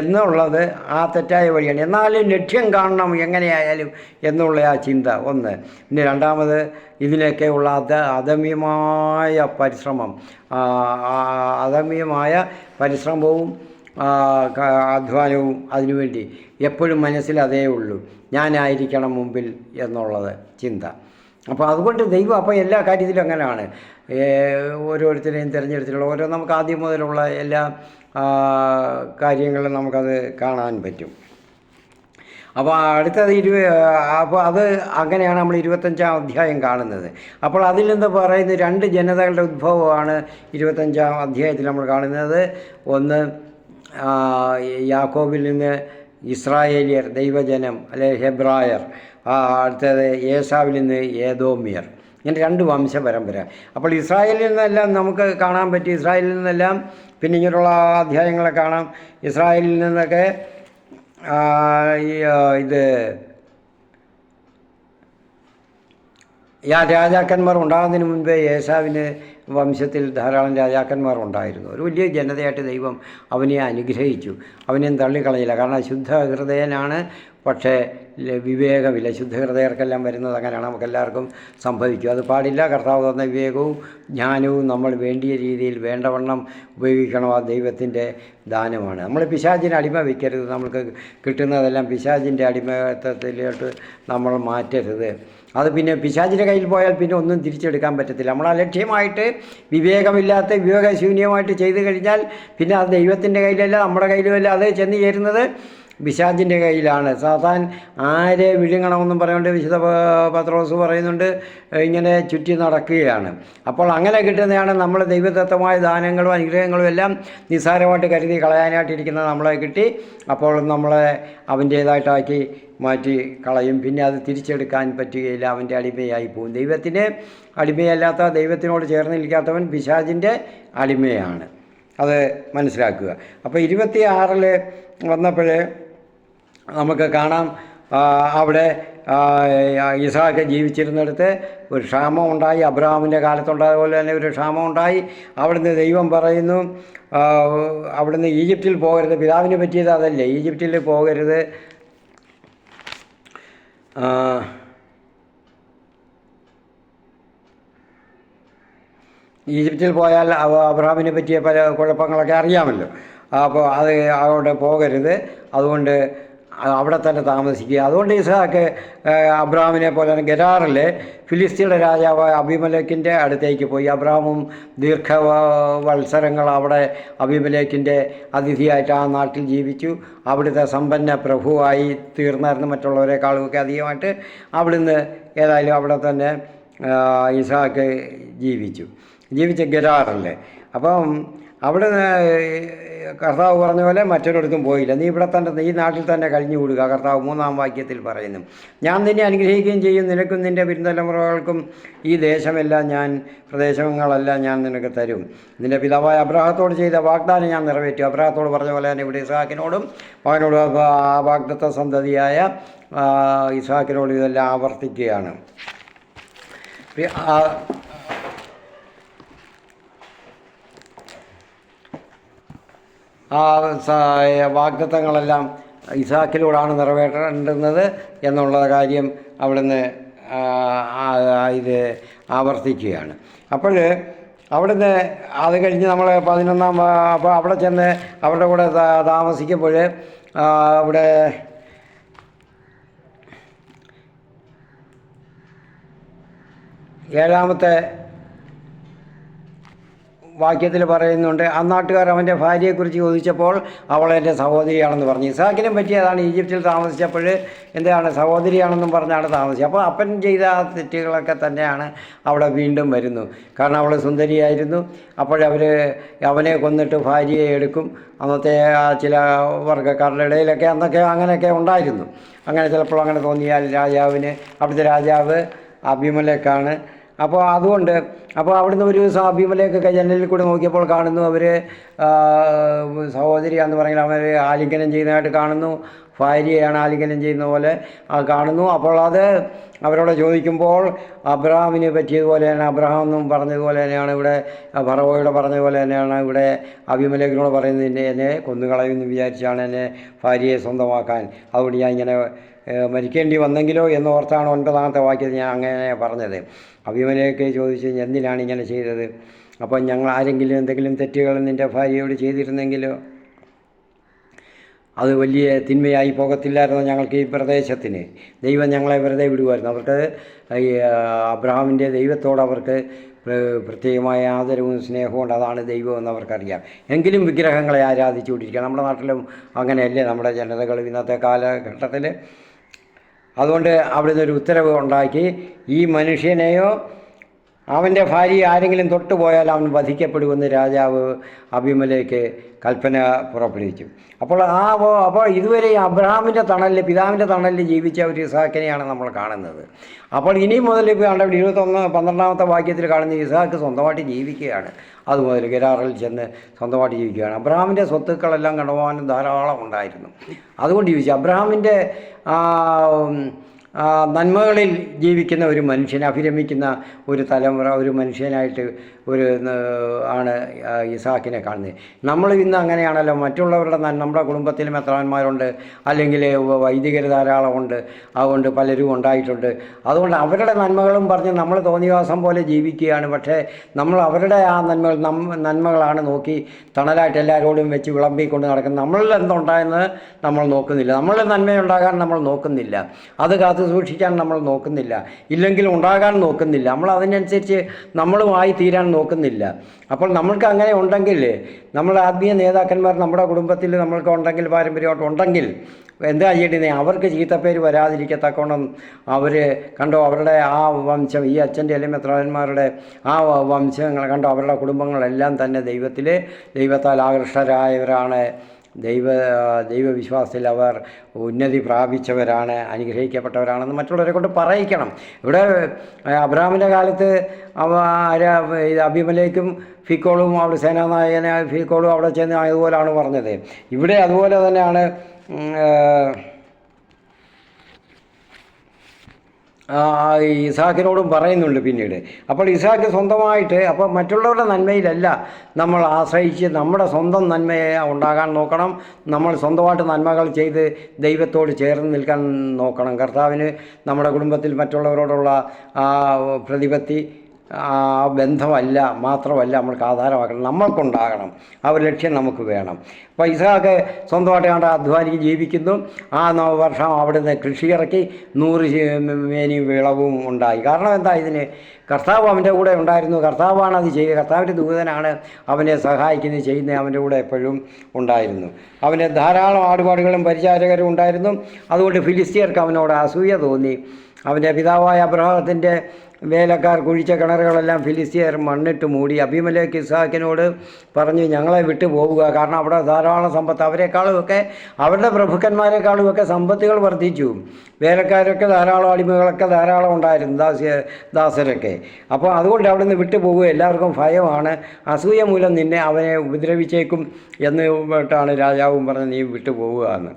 എന്നുള്ളത് ആ തെറ്റായ വഴിയാണ്. എന്നാലും ലക്ഷ്യം കാണണം എങ്ങനെയായാലും എന്നുള്ള ആ ചിന്ത ഒന്ന്. പിന്നെ രണ്ടാമത്, ഇതിനൊക്കെയുള്ള അദമ്യമായ പരിശ്രമവും അധ്വാനവും അതിനുവേണ്ടി എപ്പോഴും മനസ്സിൽ അതേ ഉള്ളൂ, ഞാനായിരിക്കണം മുമ്പിൽ എന്നുള്ളത് ചിന്ത. അപ്പോൾ അതുകൊണ്ട് ദൈവം അപ്പോൾ എല്ലാ കാര്യത്തിലും അങ്ങനെയാണ്. ഓരോരുത്തരെയും തിരഞ്ഞെടുത്തിട്ടുള്ള നമുക്ക് ആദ്യം മുതലുള്ള എല്ലാ കാര്യങ്ങളും നമുക്കത് കാണാൻ പറ്റും. അപ്പോൾ അടുത്തത് അപ്പോൾ അത് അങ്ങനെയാണ് നമ്മൾ 25-ാം അധ്യായം കാണുന്നത്. അപ്പോൾ അതിൽ നിന്ന് പറയുന്ന 2 ജനതകളുടെ ഉദ്ഭവമാണ് 25-ാം അധ്യായത്തിൽ നമ്മൾ കാണുന്നത്. ഒന്ന്, യാക്കോബിൽ നിന്ന് ഇസ്രായേലിയർ, ദൈവജനം, അല്ലെ ഹെബ്രായർ. അടുത്തത് ഏശാവിൽ നിന്ന് ഏദോമ്യർ. ഇങ്ങനെ 2 വംശപരമ്പര. അപ്പോൾ ഇസ്രായേലിൽ നിന്നെല്ലാം നമുക്ക് കാണാൻ പറ്റി. ഇസ്രായേലിൽ നിന്നെല്ലാം പിന്നെ ഇങ്ങനെയുള്ള അധ്യായങ്ങളെ കാണാം. ഇസ്രായേലിൽ നിന്നൊക്കെ രാജാക്കന്മാർ ഉണ്ടാകുന്നതിന് മുൻപേ ഏശാവിന് വംശത്തിൽ ധാരാളം രാജാക്കന്മാർ ഉണ്ടായിരുന്നു. ഒരു വലിയ ജനതയായിട്ട് ദൈവം അവനെ അനുഗ്രഹിച്ചു. അവനെയും തള്ളിക്കളഞ്ഞില്ല. കാരണം ശുദ്ധഹൃദയനാണ്, പക്ഷേ വിവേകമില്ല. ശുദ്ധഹൃദയർക്കെല്ലാം വരുന്നത് അങ്ങനെയാണ്, നമുക്കെല്ലാവർക്കും സംഭവിക്കും. അത് പാടില്ല. കർത്താവ് തന്ന വിവേകവും ജ്ഞാനവും നമ്മൾ വേണ്ടിയ രീതിയിൽ വേണ്ടവണ്ണം ഉപയോഗിക്കണം. ആ ദൈവത്തിൻ്റെ ദാനമാണ്. നമ്മൾ പിശാചിന് അടിമ വയ്ക്കരുത്. നമുക്ക് കിട്ടുന്നതെല്ലാം പിശാചിൻ്റെ അടിമത്തത്തിലോട്ട് നമ്മൾ മാറ്റരുത്. അത് പിന്നെ പിശാചിൻ്റെ കയ്യിൽ പോയാൽ പിന്നെ ഒന്നും തിരിച്ചെടുക്കാൻ പറ്റത്തില്ല. നമ്മൾ അലക്ഷ്യമായിട്ട് വിവേകമില്ലാത്ത വിവേകശൂന്യമായിട്ട് ചെയ്തു കഴിഞ്ഞാൽ പിന്നെ അത് ദൈവത്തിൻ്റെ കയ്യിലല്ല, നമ്മുടെ കയ്യിലുമല്ല. അത് ചെന്ന് ചേരുന്നത് പിശാചിൻ്റെ കയ്യിലാണ്. സാത്താൻ ആരെ വിഴുങ്ങണമെന്നും പറയുന്നുണ്ട്. വിശുദ്ധ പത്രോസ് പറയുന്നുണ്ട്, ഇങ്ങനെ ചുറ്റി നടക്കുകയാണ്. അപ്പോൾ അങ്ങനെ കിട്ടുന്നതാണ് നമ്മൾ ദൈവദത്തമായ ദാനങ്ങളും അനുഗ്രഹങ്ങളും എല്ലാം നിസ്സാരമായിട്ട് കരുതി കളയാനായിട്ടിരിക്കുന്നത് നമ്മളെ കിട്ടി. അപ്പോൾ നമ്മളെ അവൻ്റേതായിട്ടാക്കി മാറ്റി കളയും. പിന്നെ അത് തിരിച്ചെടുക്കാൻ പറ്റുകയില്ല. അവൻ്റെ അടിമയായി പോകും. ദൈവത്തിന് അടിമയല്ലാത്ത, ദൈവത്തിനോട് ചേർന്ന് നിൽക്കാത്തവൻ പിശാചിൻ്റെ അടിമയാണ്. അത് മനസ്സിലാക്കുക. അപ്പോൾ 26-ൽ വന്നപ്പോൾ നമുക്ക് കാണാം, അവിടെ ഇസ്ഹാക്ക് ജീവിച്ചിരുന്നിടത്ത് ഒരു ക്ഷാമം ഉണ്ടായി. അബ്രഹാമിൻ്റെ കാലത്തുണ്ടായ പോലെ തന്നെ ഒരു ക്ഷാമം ഉണ്ടായി. അവിടുന്ന് ദൈവം പറയുന്നു, അവിടുന്ന് ഈജിപ്തിൽ പോകരുത്. പിതാവിന് പറ്റിയത് അതല്ലേ, ഈജിപ്തിൽ പോകരുത്. ഈജിപ്തിൽ പോയാൽ അബ്രഹാമിനെ പറ്റിയ പല കുഴപ്പങ്ങളൊക്കെ അറിയാമല്ലോ. അപ്പോൾ അത് അവിടെ പോകരുത്, അതുകൊണ്ട് അവിടെ തന്നെ താമസിക്കുക. അതുകൊണ്ട് ഇസ്ഹാക്ക് അബ്രഹാമിനെ പോലെ തന്നെ ഗെരാറിലെ ഫിലിസ്തീയുടെ രാജാവായ അബീമലേക്കിൻ്റെ അടുത്തേക്ക് പോയി. അബ്രഹാമും ദീർഘവത്സരങ്ങൾ അവിടെ അബീമലേക്കിൻ്റെ അതിഥിയായിട്ട് ആ നാട്ടിൽ ജീവിച്ചു. അവിടുത്തെ സമ്പന്ന പ്രഭുവായി തീർന്നായിരുന്നു, മറ്റുള്ളവരെക്കാളുമൊക്കെ അധികമായിട്ട്. അവിടുന്ന് ഏതായാലും അവിടെ തന്നെ ഇസ്ഹാക്ക് ജീവിച്ച ഗെരാറിലെ. അപ്പം അവിടെ കർത്താവ് പറഞ്ഞ പോലെ മറ്റൊരിടത്തും പോയില്ല. നീ ഇവിടെ തന്നെ, ഈ നാട്ടിൽ തന്നെ കഴിഞ്ഞുകൂടുക. കർത്താവ് 3-ാം വാക്യത്തിൽ പറയുന്നു, ഞാൻ നിന്നെ അനുഗ്രഹിക്കുകയും ചെയ്യും, നിനക്കും നിൻ്റെ പിൻതലമുറകൾക്കും ഈ പ്രദേശങ്ങളെല്ലാം ഞാൻ നിനക്ക് തരും. നിൻ്റെ പിതാവായ അബ്രാഹത്തോട് ചെയ്ത വാഗ്ദാനം ഞാൻ നിറവേറ്റും. അബ്രാഹത്തോട് പറഞ്ഞ പോലെ തന്നെ ഇവിടെ ഇസ്ഹാക്കിനോടും മകനോടും ആ വാഗ്ദത്ത സന്തതിയായ ഇസ്ഹാക്കിനോടും ഇതെല്ലാം ആവർത്തിക്കുകയാണ്. ആ വാഗ്ദത്തങ്ങളെല്ലാം ഇസ്ഹാക്കിലൂടെയാണ് നിറവേറ്റേണ്ടുന്നത് എന്നുള്ള കാര്യം അവിടുന്ന് ഇത് ആവർത്തിക്കുകയാണ്. അപ്പോൾ അവിടുന്ന് അത് കഴിഞ്ഞ് നമ്മൾ 11-ാം അപ്പോൾ അവിടെ ചെന്ന് അവരുടെ കൂടെ താമസിക്കുമ്പോൾ അവിടെ ഏഴാമത്തെ വാക്യത്തിൽ പറയുന്നുണ്ട്, അന്നാട്ടുകാർ അവൻ്റെ ഭാര്യയെക്കുറിച്ച് ചോദിച്ചപ്പോൾ അവൾ എൻ്റെ സഹോദരിയാണെന്ന് പറഞ്ഞു. ഇസാക്കിനും പറ്റിയതാണ്. ഈജിപ്തിൽ താമസിച്ചപ്പോൾ എന്താണ് സഹോദരിയാണെന്നും പറഞ്ഞാണ് താമസിച്ചത്. അപ്പോൾ അപ്പൻ ചെയ്ത ആ തെറ്റുകളൊക്കെ തന്നെയാണ് അവിടെ വീണ്ടും വരുന്നു. കാരണം അവൾ സുന്ദരിയായിരുന്നു. അപ്പോഴവർ അവനെ കൊന്നിട്ട് ഭാര്യയെ എടുക്കും. അന്നത്തെ ചില വർഗ്ഗക്കാരുടെ ഇടയിലൊക്കെ അന്നൊക്കെ അങ്ങനെയൊക്കെ ഉണ്ടായിരുന്നു. അങ്ങനെ ചിലപ്പോൾ അങ്ങനെ തോന്നിയാൽ രാജാവിന്, അവിടുത്തെ രാജാവ് അബീമേലെക്കാണ്. അപ്പോൾ അതുകൊണ്ട് അവിടുന്ന് ഒരു ദിവസം അബീമേലെക്കൊക്കെ ജനലിൽ കൂടെ നോക്കിയപ്പോൾ കാണുന്നു അവർ സഹോദരിയാന്ന് പറഞ്ഞാൽ അവർ ആലിംഗനം ചെയ്യുന്നതായിട്ട് കാണുന്നു. ഭാര്യയാണ് ആലിംഗനം ചെയ്യുന്ന പോലെ കാണുന്നു. അപ്പോൾ അത് അവരോട് ചോദിക്കുമ്പോൾ അബ്രഹാമിന് പറ്റിയതുപോലെ തന്നെ, അബ്രഹാം എന്നും പറഞ്ഞതുപോലെ തന്നെയാണ് ഇവിടെ ഫറവോയോട് പറഞ്ഞതുപോലെ തന്നെയാണ് ഇവിടെ അബീമേലെക്കിനോട് പറയുന്നത്, എന്നെ കൊന്നുകളയുമെന്ന് വിചാരിച്ചാണ് എന്നെ ഭാര്യയെ സ്വന്തമാക്കാൻ, അതുകൊണ്ട് ഞാൻ ഇങ്ങനെ മരിക്കേണ്ടി വന്നെങ്കിലോ എന്നോർത്താണ് 9-ാമത്തെ വാക്യത്തിൽ ഞാൻ അങ്ങനെ പറഞ്ഞത്. അബീമേലെക്ക് ചോദിച്ചു, എന്തിനാണ് ഇങ്ങനെ ചെയ്തത്? അപ്പം ഞങ്ങൾ ആരെങ്കിലും എന്തെങ്കിലും തെറ്റുകൾ നിൻ്റെ ഭാര്യയോട് ചെയ്തിരുന്നെങ്കിലോ അത് വലിയ തിന്മയായി പോകത്തില്ലായിരുന്നു ഞങ്ങൾക്ക് ഈ പ്രദേശത്തിന്. ദൈവം ഞങ്ങളെ വെറുതെ വിടുമായിരുന്നു. അവർക്ക് ഈ അബ്രഹാമിൻ്റെ ദൈവത്തോട് അവർക്ക് പ്രത്യേകമായ ആദരവും സ്നേഹവും ഉണ്ട്. അതാണ് ദൈവമെന്ന് അവർക്കറിയാം. എങ്കിലും വിഗ്രഹങ്ങളെ ആരാധിച്ചുകൊണ്ടിരിക്കുക. നമ്മുടെ നാട്ടിലും അങ്ങനെയല്ലേ നമ്മുടെ ജനതകൾ ഇന്നത്തെ കാലഘട്ടത്തിൽ. അതുകൊണ്ട് അവിടുന്ന് ഒരു ഉത്തരവ് ഉണ്ടാക്കി, ഈ മനുഷ്യനെയോ അവൻ്റെ ഭാര്യ ആരെങ്കിലും തൊട്ടുപോയാൽ അവൻ വധിക്കപ്പെടുമെന്ന് രാജാവ് അബീമേലെക്ക് കൽപ്പന പുറപ്പെടുവിച്ചു. അപ്പോൾ ഇതുവരെ അബ്രഹാമിൻ്റെ തണലിൽ, പിതാവിൻ്റെ തണലിൽ ജീവിച്ച ഒരു ഇസാക്കിനെയാണ് നമ്മൾ കാണുന്നത്. അപ്പോൾ ഇനി മുതൽ ഇപ്പോൾ 12-ാമത്തെ വാക്യത്തിൽ കാണുന്ന ഇസാക്ക് സ്വന്തമായിട്ട് ജീവിക്കുകയാണ്. അതുമുതൽ ഗെരാറിൽ ചെന്ന് സ്വന്തമായിട്ട് ജീവിക്കുകയാണ്. അബ്രഹാമിൻ്റെ സ്വത്തുക്കളെല്ലാം കണ്ടുപോകാനും ധാരാളം ഉണ്ടായിരുന്നു. അതുകൊണ്ട് ജീവിച്ചു. അബ്രഹാമിൻ്റെ നന്മകളിൽ ജീവിക്കുന്ന ഒരു മനുഷ്യനെ, അഭിരമിക്കുന്ന ഒരു തലമുറ, ഒരു മനുഷ്യനായിട്ട് ആണ് ഇസാക്കിനെ കാണുന്നത്. നമ്മൾ ഇന്ന് അങ്ങനെയാണല്ലോ. മറ്റുള്ളവരുടെ നമ്മുടെ കുടുംബത്തിലും മെത്രാന്മാരുണ്ട്, അല്ലെങ്കിൽ വൈദികർ ധാരാളമുണ്ട്, അതുകൊണ്ട് പലരും ഉണ്ടായിട്ടുണ്ട്. അതുകൊണ്ട് അവരുടെ നന്മകളും പറഞ്ഞ് നമ്മൾ തോന്നിവാസം പോലെ ജീവിക്കുകയാണ്. പക്ഷേ നമ്മൾ അവരുടെ ആ നന്മകളാണ് നോക്കി തണലായിട്ട് എല്ലാവരോടും വെച്ച് വിളമ്പിക്കൊണ്ട് നടക്കുന്നത്. നമ്മളിൽ എന്തുണ്ടായെന്ന് നമ്മൾ നോക്കുന്നില്ല. നമ്മളിൽ നന്മയുണ്ടാകാൻ നമ്മൾ നോക്കുന്നില്ല. അത് കാത്തു സൂക്ഷിക്കാൻ നമ്മൾ നോക്കുന്നില്ല. ഇല്ലെങ്കിൽ ഉണ്ടാകാൻ നോക്കുന്നില്ല. നമ്മൾ അതിനനുസരിച്ച് നമ്മളുമായി തീരാൻ നോക്കുന്നില്ല. അപ്പോൾ നമ്മൾക്ക് അങ്ങനെ ഉണ്ടെങ്കിൽ, നമ്മുടെ ആത്മീയ നേതാക്കന്മാർ നമ്മുടെ കുടുംബത്തിൽ നമ്മൾക്ക് ഉണ്ടെങ്കിൽ, പാരമ്പര്യമായിട്ട് ഉണ്ടെങ്കിൽ എന്താ ചെയ്യേണ്ടത്? അവർക്ക് ചീത്തപ്പേര് വരാതിരിക്കത്തക്കോണം അവർ കണ്ടോ അവരുടെ ആ വംശം, ഈ അച്ഛൻ്റെ അല്ലെങ്കിൽ മെത്രാന്മാരുടെ ആ വംശങ്ങൾ കണ്ടോ, അവരുടെ കുടുംബങ്ങളെല്ലാം തന്നെ ദൈവത്താൽ ആകൃഷ്ടരായവരാണ്. ദൈവവിശ്വാസത്തിൽ അവർ ഉന്നതി പ്രാപിച്ചവരാണ്, അനുഗ്രഹിക്കപ്പെട്ടവരാണെന്ന് മറ്റുള്ളവരെ കൊണ്ട് പറയിക്കണം. ഇവിടെ അബ്രഹാമിൻ്റെ കാലത്ത് അബീമേലെക്കും ഫിക്കോളും അവിടെ സേനാനായകനെ ഫിക്കോളും അവിടെ ചെന്ന് അതുപോലെയാണ് പറഞ്ഞത്. ഇവിടെ അതുപോലെ തന്നെയാണ് ഇസാക്കിനോടും പറയുന്നുണ്ട് പിന്നീട്. അപ്പോൾ ഇസാക്ക് സ്വന്തമായിട്ട്, അപ്പോൾ മറ്റുള്ളവരുടെ നന്മയിലല്ല നമ്മൾ ആശ്രയിച്ച് നമ്മുടെ സ്വന്തം നന്മയെ ഉണ്ടാകാൻ നോക്കണം. നമ്മൾ സ്വന്തമായിട്ട് നന്മകൾ ചെയ്ത് ദൈവത്തോട് ചേർന്ന് നിൽക്കാൻ നോക്കണം. കർത്താവിന് നമ്മുടെ കുടുംബത്തിൽ മറ്റുള്ളവരോടുള്ള പ്രതിപത്തി ബന്ധമല്ല, മാത്രമല്ല നമ്മൾക്ക് ആധാരമാക്കണം, നമ്മൾക്കുണ്ടാകണം. ആ ഒരു ലക്ഷ്യം നമുക്ക് വേണം. അപ്പോൾ ഇസാക്ക് സ്വന്തമായിട്ട് കണ്ട അധ്വാനിക്ക് ജീവിക്കുന്നു. ആ വർഷം അവിടുന്ന് കൃഷി ഇറക്കി 100 മേനി വിളവും ഉണ്ടായി. കാരണം എന്താ? ഇതിന് കർത്താവ് അവൻ്റെ കൂടെ ഉണ്ടായിരുന്നു. കർത്താവാണ് അത് ചെയ്യുക. കർത്താവിൻ്റെ ദൂതനാണ് അവനെ സഹായിക്കുന്നത്, ചെയ്യുന്നത്. അവൻ്റെ കൂടെ എപ്പോഴും ഉണ്ടായിരുന്നു. അവന് ധാരാളം ആടുപാടുകളും പരിചാരകരും ഉണ്ടായിരുന്നു. അതുകൊണ്ട് ഫിലിസ്തീയർക്ക് അവനോട് അസൂയ തോന്നി. അവൻ്റെ പിതാവായ അബ്രഹാത്തിൻ്റെ വേലക്കാർ കുഴിച്ച കിണറുകളെല്ലാം ഫിലിസ്തീയർ മണ്ണിട്ട് മൂടി. അബീമേലെക്ക് ഇസാക്കിനോട് പറഞ്ഞു, ഞങ്ങളെ വിട്ടു പോവുക. കാരണം അവിടെ ധാരാളം സമ്പത്ത്, അവരെക്കാളുമൊക്കെ അവരുടെ പ്രഭുക്കന്മാരെക്കാളുമൊക്കെ സമ്പത്തുകൾ വർദ്ധിച്ചു. വേലക്കാരൊക്കെ ധാരാളം, അടിമകളൊക്കെ ധാരാളം ഉണ്ടായിരുന്നു, ദാസരൊക്കെ. അപ്പോൾ അതുകൊണ്ട് അവിടെ നിന്ന് വിട്ടു പോവുക. എല്ലാവർക്കും ഭയമാണ്. അസൂയ മൂലം അവനെ ഉപദ്രവിച്ചേക്കും എന്ന് കേട്ടാണ് രാജാവും പറഞ്ഞ് നീ വിട്ടു പോവുക എന്ന്.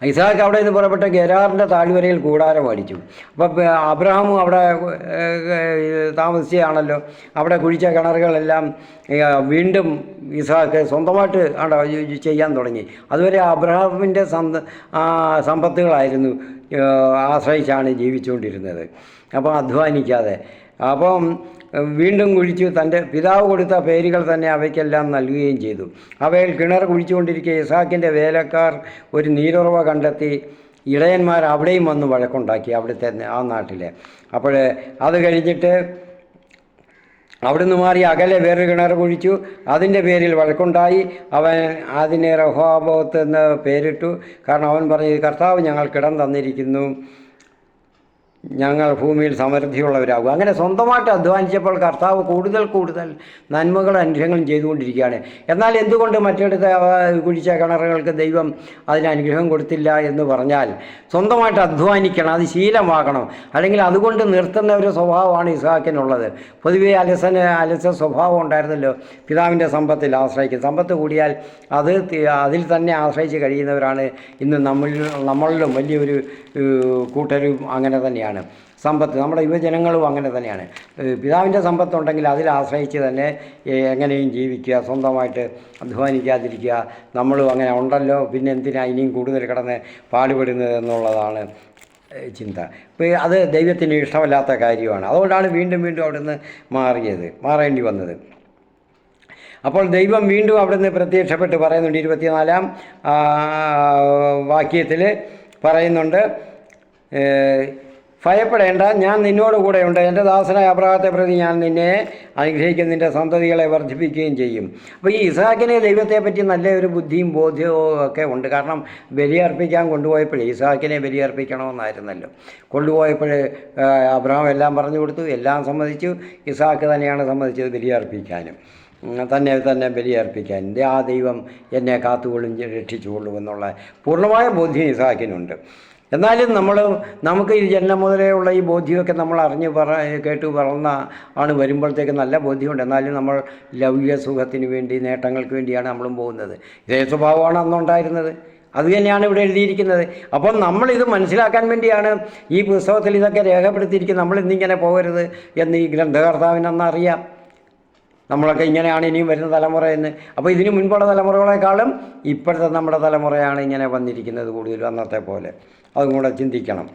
ഇസാക്ക് അവിടെ നിന്ന് പുറപ്പെട്ട ഗെരാറിൻ്റെ താഴ്വരയിൽ കൂടാരം അടിച്ചു. അപ്പോൾ അബ്രഹാമും അവിടെ താമസിച്ചാണല്ലോ. അവിടെ കുഴിച്ച കിണറുകളെല്ലാം വീണ്ടും ഇസാക്ക് സ്വന്തമായിട്ട് ചെയ്യാൻ തുടങ്ങി. അതുവരെ അബ്രഹാമിൻ്റെ സമ്പത്തുകളായിരുന്നു ആശ്രയിച്ചാണ് ജീവിച്ചുകൊണ്ടിരുന്നത്. അപ്പോൾ അധ്വാനിക്കാതെ അപ്പം വീണ്ടും കുഴിച്ചു. തൻ്റെ പിതാവ് കൊടുത്ത പേരുകൾ തന്നെ അവയ്ക്കെല്ലാം നൽകുകയും ചെയ്തു. അവയിൽ കിണർ കുഴിച്ചുകൊണ്ടിരിക്കെ ഇസാക്കിൻ്റെ വേലക്കാർ ഒരു നീരുറവ കണ്ടെത്തി. ഇടയന്മാർ അവിടെയും വന്ന് വഴക്കുണ്ടാക്കി, അവിടുത്തെ ആ നാട്ടിലെ. അപ്പോൾ അത് കഴിഞ്ഞിട്ട് അവിടുന്ന് മാറി അകലെ വേറൊരു കിണർ കുഴിച്ചു. അതിൻ്റെ പേരിൽ വഴക്കുണ്ടായി. അവൻ അതിന് റഹോബോത്ത് എന്ന് പേരിട്ടു. കാരണം അവൻ പറഞ്ഞു, കർത്താവ് ഞങ്ങൾക്കിടം തന്നിരിക്കുന്നു, ഞങ്ങൾ ഭൂമിയിൽ സമൃദ്ധിയുള്ളവരാകും. അങ്ങനെ സ്വന്തമായിട്ട് അധ്വാനിച്ചപ്പോൾ കർത്താവ് കൂടുതൽ കൂടുതൽ നന്മകളും അനുഗ്രഹങ്ങളും ചെയ്തുകൊണ്ടിരിക്കുകയാണ്. എന്നാൽ എന്തുകൊണ്ട് മറ്റിടത്ത് കുഴിച്ച കിണറുകൾക്ക് ദൈവം അതിന് അനുഗ്രഹം കൊടുത്തില്ല എന്ന് പറഞ്ഞാൽ, സ്വന്തമായിട്ട് അധ്വാനിക്കണം, അത് ശീലമാകണം. അല്ലെങ്കിൽ അതുകൊണ്ട് നിർത്തുന്ന ഒരു സ്വഭാവമാണ് ഇസ്ഹാക്കിനുള്ളത്. പൊതുവേ അലസ സ്വഭാവം ഉണ്ടായിരുന്നല്ലോ, പിതാവിൻ്റെ സമ്പത്തിൽ ആശ്രയിക്കും. സമ്പത്ത് കൂടിയാൽ അതിൽ തന്നെ ആശ്രയിച്ച് കഴിയുന്നവരാണ് ഇന്ന് നമ്മളിലും വലിയൊരു കൂട്ടരും അങ്ങനെ തന്നെയാണ്. സമ്പത്ത് നമ്മുടെ യുവജനങ്ങളും അങ്ങനെ തന്നെയാണ്. പിതാവിൻ്റെ സമ്പത്തുണ്ടെങ്കിൽ അതിൽ ആശ്രയിച്ച് തന്നെ എങ്ങനെയും ജീവിക്കുക, സ്വന്തമായിട്ട് അധ്വാനിക്കാതിരിക്കുക. നമ്മളും അങ്ങനെ ഉണ്ടല്ലോ, പിന്നെ എന്തിനാ ഇനിയും കൂടുതൽ കിടന്ന് പാടുപെടുന്നത് എന്നുള്ളതാണ് ചിന്ത. ഇപ്പോൾ അത് ദൈവത്തിന് ഇഷ്ടമല്ലാത്ത കാര്യമാണ്. അതുകൊണ്ടാണ് വീണ്ടും വീണ്ടും അവിടുന്ന് മാറേണ്ടി വന്നത്. അപ്പോൾ ദൈവം വീണ്ടും അവിടുന്ന് പ്രത്യക്ഷപ്പെട്ട് പറയുന്നുണ്ട്. 24-ാം വാക്യത്തിൽ പറയുന്നുണ്ട്, ഭയപ്പെടേണ്ട, ഞാൻ നിന്നോട് കൂടെയുണ്ട്. എൻ്റെ ദാസനായ അബ്രാഹത്തെ പ്രതി ഞാൻ നിന്നെ അനുഗ്രഹിക്കും, നിൻ്റെ സന്തതികളെ വർദ്ധിപ്പിക്കുകയും ചെയ്യും. അപ്പോൾ ഈ ഇസ്ഹാക്കിന് ദൈവത്തെപ്പറ്റി നല്ലൊരു ബുദ്ധിയും ബോധ്യവും ഒക്കെ ഉണ്ട്. കാരണം ബലിയർപ്പിക്കാൻ കൊണ്ടുപോയപ്പോൾ ഇസ്ഹാക്കിനെ ബലിയർപ്പിക്കണമെന്നായിരുന്നല്ലോ. കൊണ്ടുപോയപ്പോൾ അബ്രഹാം എല്ലാം പറഞ്ഞു കൊടുത്തു, എല്ലാം സമ്മതിച്ചു. ഇസ്ഹാക്ക് തന്നെയാണ് സമ്മതിച്ചത് ബലിയർപ്പിക്കാനും, തന്നെ ബലിയർപ്പിക്കാൻ. ആ ദൈവം എന്നെ കാത്തുകൊള്ളും രക്ഷിച്ചുകൊള്ളും എന്നുള്ള പൂർണ്ണമായ ബോധ്യം ഇസ്ഹാക്കിനുണ്ട്. എന്നാലും നമുക്ക് ഈ ജന്മം മുതലേ ഉള്ള ഈ ബോധ്യമൊക്കെ നമ്മൾ കേട്ട് വരുമ്പോഴത്തേക്ക് നല്ല ബോധ്യമുണ്ട്. എന്നാലും നമ്മൾ ലൗകിക സുഖത്തിന് വേണ്ടി, നേട്ടങ്ങൾക്ക് വേണ്ടിയാണ് നമ്മളും പോകുന്നത്. ഇതേ സ്വഭാവമാണ് അന്നുണ്ടായിരുന്നത്. അത് തന്നെയാണ് ഇവിടെ എഴുതിയിരിക്കുന്നത്. അപ്പം നമ്മളിത് മനസ്സിലാക്കാൻ വേണ്ടിയാണ് ഈ പുസ്തകത്തിൽ ഇതൊക്കെ രേഖപ്പെടുത്തിയിരിക്കുന്നത്. നമ്മൾ ഇന്നിങ്ങനെ പോകരുത് എന്ന് ഈ ഗ്രന്ഥകർത്താവിനന്നറിയാം. നമ്മളൊക്കെ ഇങ്ങനെയാണ് ഇനിയും വരുന്ന തലമുറയെന്ന്. അപ്പോൾ ഇതിന് മുൻപുള്ള തലമുറകളെക്കാളും ഇപ്പോഴത്തെ നമ്മുടെ തലമുറയാണ് ഇങ്ങനെ വന്നിരിക്കുന്നത് കൂടുതലും അന്നത്തെ പോലെ. അതും കൂടെ ചിന്തിക്കണം.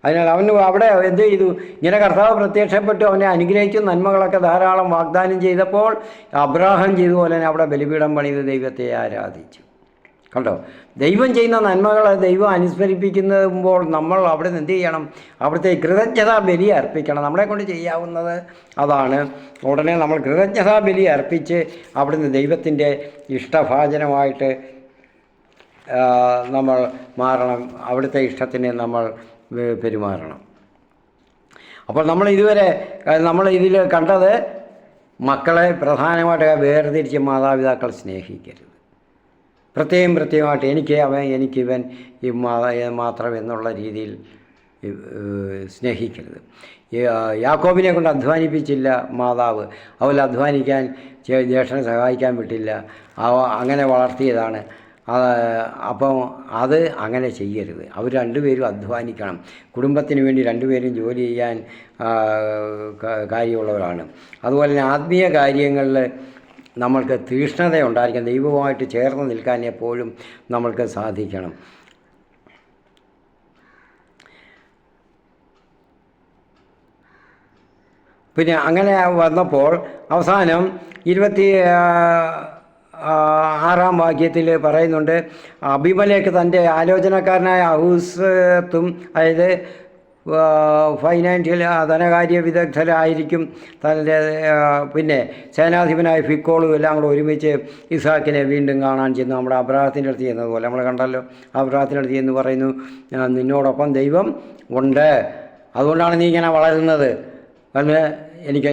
അതിനാൽ അവന് അവിടെ എന്ത് ചെയ്തു? ഇങ്ങനെ കർത്താവ് പ്രത്യക്ഷപ്പെട്ടു, അവനെ അനുഗ്രഹിച്ചു, നന്മകളൊക്കെ ധാരാളം വാഗ്ദാനം ചെയ്തപ്പോൾ അബ്രാഹാം ചെയ്ത പോലെ തന്നെ അവിടെ ബലിപീഠം പണിത് ദൈവത്തെ ആരാധിച്ചു. കണ്ടോ, ദൈവം ചെയ്യുന്ന നന്മകളെ ദൈവം അനുസ്മരിപ്പിക്കുമ്പോൾ നമ്മൾ അവിടെ നിന്ന് എന്ത് ചെയ്യണം? അവിടുത്തെ കൃതജ്ഞതാ ബലി അർപ്പിക്കണം. നമ്മളെ കൊണ്ട് ചെയ്യാവുന്നത് അതാണ്. ഉടനെ നമ്മൾ കൃതജ്ഞതാ ബലി അർപ്പിച്ച് അവിടുന്ന് ദൈവത്തിൻ്റെ ഇഷ്ടഭാജനമായിട്ട് നമ്മൾ മാറണം. അവിടുത്തെ ഇഷ്ടത്തിന് നമ്മൾ പെരുമാറണം. അപ്പോൾ നമ്മൾ ഇതിൽ കണ്ടത്, മക്കളെ പ്രധാനമായിട്ട് വേർതിരിച്ച് മാതാപിതാക്കൾ സ്നേഹിക്കരുത്. പ്രത്യേകമായിട്ട് എനിക്കിവൻ മാത്രം എന്നുള്ള രീതിയിൽ സ്നേഹിക്കരുത്. യാക്കോബിനെ കൊണ്ട് അധ്വാനിപ്പിച്ചില്ല മാതാവ്. അവൾ അധ്വാനിക്കാൻ ജ്യേഷ്ഠനെ സഹായിക്കാൻ വിട്ടില്ല. അങ്ങനെ വളർത്തിയതാണ്. അപ്പം അത് അങ്ങനെ ചെയ്യരുത്. അവർ രണ്ടുപേരും അധ്വാനിക്കണം. കുടുംബത്തിന് വേണ്ടി രണ്ടുപേരും ജോലി ചെയ്യാൻ കാര്യമുള്ളവരാണ്. അതുപോലെ തന്നെ ആത്മീയ കാര്യങ്ങളിൽ നമ്മൾക്ക് തീഷ്ണത ഉണ്ടായിരിക്കണം. ദൈവവുമായിട്ട് ചേർന്ന് നിൽക്കാൻ എപ്പോഴും നമ്മൾക്ക് സാധിക്കണം. പിന്നെ അങ്ങനെ വന്നപ്പോൾ അവസാനം 26-ാം വാക്യത്തിൽ പറയുന്നുണ്ട്, അബീമേലെക്ക് തൻ്റെ ആലോചനക്കാരനായ അഹൂസത്തും, അതായത് ഫൈനാൻഷ്യൽ ധനകാര്യ വിദഗ്ധരായിരിക്കും, പിന്നെ സേനാധിപനായ ഫിക്കോളും എല്ലാം കൂടെ ഒരുമിച്ച് ഇസ്ഹാക്കിനെ വീണ്ടും കാണാൻ ചെന്നു. നമ്മുടെ അബ്രാഹത്തിൻ്റെ അടുത്ത് ചെയ്യുന്നതുപോലെ നമ്മൾ കണ്ടല്ലോ. അബ്രാഹത്തിൻ്റെ അടുത്ത് എന്ന് പറയുന്നു, നിന്നോടൊപ്പം ദൈവം ഉണ്ട്, അതുകൊണ്ടാണ് നീ ഇങ്ങനെ വളരുന്നത് എന്ന്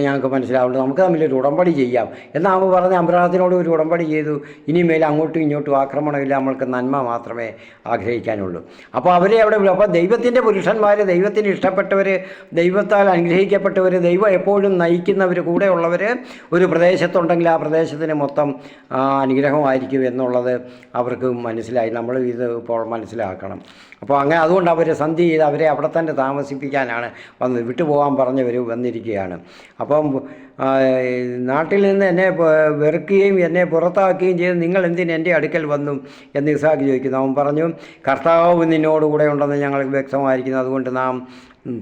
ഞങ്ങൾക്ക് മനസ്സിലാവുന്നത്. നമുക്ക് തമ്മിലൊരു ഉടമ്പടി ചെയ്യാം എന്നാകുമ്പോൾ പറഞ്ഞ് അബ്രാഹത്തിനോട് ഒരു ഉടമ്പടി ചെയ്തു. ഇനിമേൽ അങ്ങോട്ടും ഇങ്ങോട്ടും ആക്രമണമില്ല, നമ്മൾക്ക് നന്മ മാത്രമേ ആഗ്രഹിക്കാനുള്ളൂ. അപ്പോൾ അവരെ അവിടെ അപ്പോൾ ദൈവത്തിൻ്റെ പുരുഷന്മാർ, ദൈവത്തിന് ഇഷ്ടപ്പെട്ടവർ, ദൈവത്താൽ അനുഗ്രഹിക്കപ്പെട്ടവർ, ദൈവം എപ്പോഴും നയിക്കുന്നവർ, കൂടെയുള്ളവർ ഒരു പ്രദേശത്തുണ്ടെങ്കിൽ ആ പ്രദേശത്തിന് മൊത്തം അനുഗ്രഹമായിരിക്കും എന്നുള്ളത് അവർക്ക് മനസ്സിലായി. നമ്മൾ ഇത് ഇപ്പോൾ മനസ്സിലാക്കണം. അപ്പോൾ അതുകൊണ്ട് അവർ സന്ധി ചെയ്ത് അവരെ അവിടെ തന്നെ താമസിപ്പിക്കാനാണ് വിട്ടുപോകാൻ പറഞ്ഞവർ വന്നിരിക്കുകയാണ്. അപ്പം നാട്ടിൽ നിന്ന് എന്നെ വെറുക്കുകയും എന്നെ പുറത്താക്കുകയും ചെയ്ത് നിങ്ങൾ എന്തിന് എൻ്റെ അടുക്കൽ വന്നു എന്ന് ഇസ്ഹാക്ക് ചോദിക്കുന്നു. അവൻ പറഞ്ഞു, കർത്താവ് നിന്നോടുകൂടെ ഉണ്ടെന്ന് ഞങ്ങൾക്ക് വ്യക്തമായിരിക്കുന്നു, അതുകൊണ്ട് നാം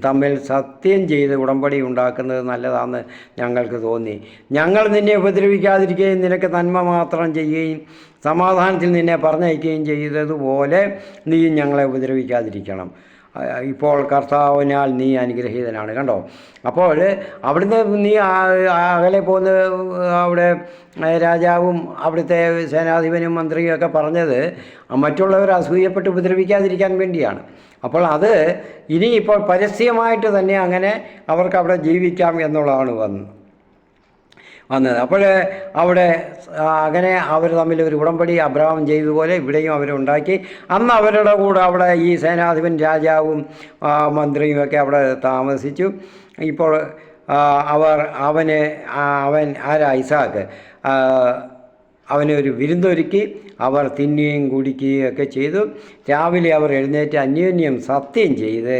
തമ്മിൽ സത്യം ചെയ്ത് ഉടമ്പടി ഉണ്ടാക്കുന്നത് നല്ലതാണെന്ന് ഞങ്ങൾക്ക് തോന്നി. ഞങ്ങൾ നിന്നെ ഉപദ്രവിക്കാതിരിക്കുകയും നിനക്ക് നന്മ മാത്രം ചെയ്യുകയും സമാധാനത്തിൽ നിന്നെ പറഞ്ഞയക്കുകയും ചെയ്തതുപോലെ നീയും ഞങ്ങളെ ഉപദ്രവിക്കാതിരിക്കണം. ഇപ്പോൾ കർത്താവിനാൽ നീ അനുഗ്രഹീതനാണ്. കണ്ടോ? അപ്പോൾ അവിടുന്ന് നീ അകലെ പോന്ന് അവിടെ രാജാവും അവിടുത്തെ സേനാധിപനും മന്ത്രിയും ഒക്കെ പറഞ്ഞത് മറ്റുള്ളവർ അസൂയപ്പെട്ട് ഉപദ്രവിക്കാതിരിക്കാൻ വേണ്ടിയാണ്. അപ്പോൾ അത് ഇനിയിപ്പോൾ പരസ്യമായിട്ട് തന്നെ അങ്ങനെ അവർക്ക് അവിടെ ജീവിക്കാം എന്നുള്ളതാണ് വന്നത്. അപ്പോൾ അവിടെ അങ്ങനെ അവർ തമ്മിൽ ഒരു ഉടമ്പടി അബ്രഹാം ചെയ്തതുപോലെ ഇവിടെയും അവരുണ്ടാക്കി. അന്ന് അവരുടെ കൂടെ അവിടെ ഈ സേനാധിപൻ രാജാവും മന്ത്രിയും ഒക്കെ അവിടെ താമസിച്ചു. ഇപ്പോൾ അവൻ ഇസാക്ക് അവന് ഒരു വിരുന്നൊരുക്കി. അവർ തിന്നുകയും കുടിക്കുകയും ഒക്കെ ചെയ്തു. രാവിലെ അവർ എഴുന്നേറ്റ് അന്യോന്യം സത്യം ചെയ്ത്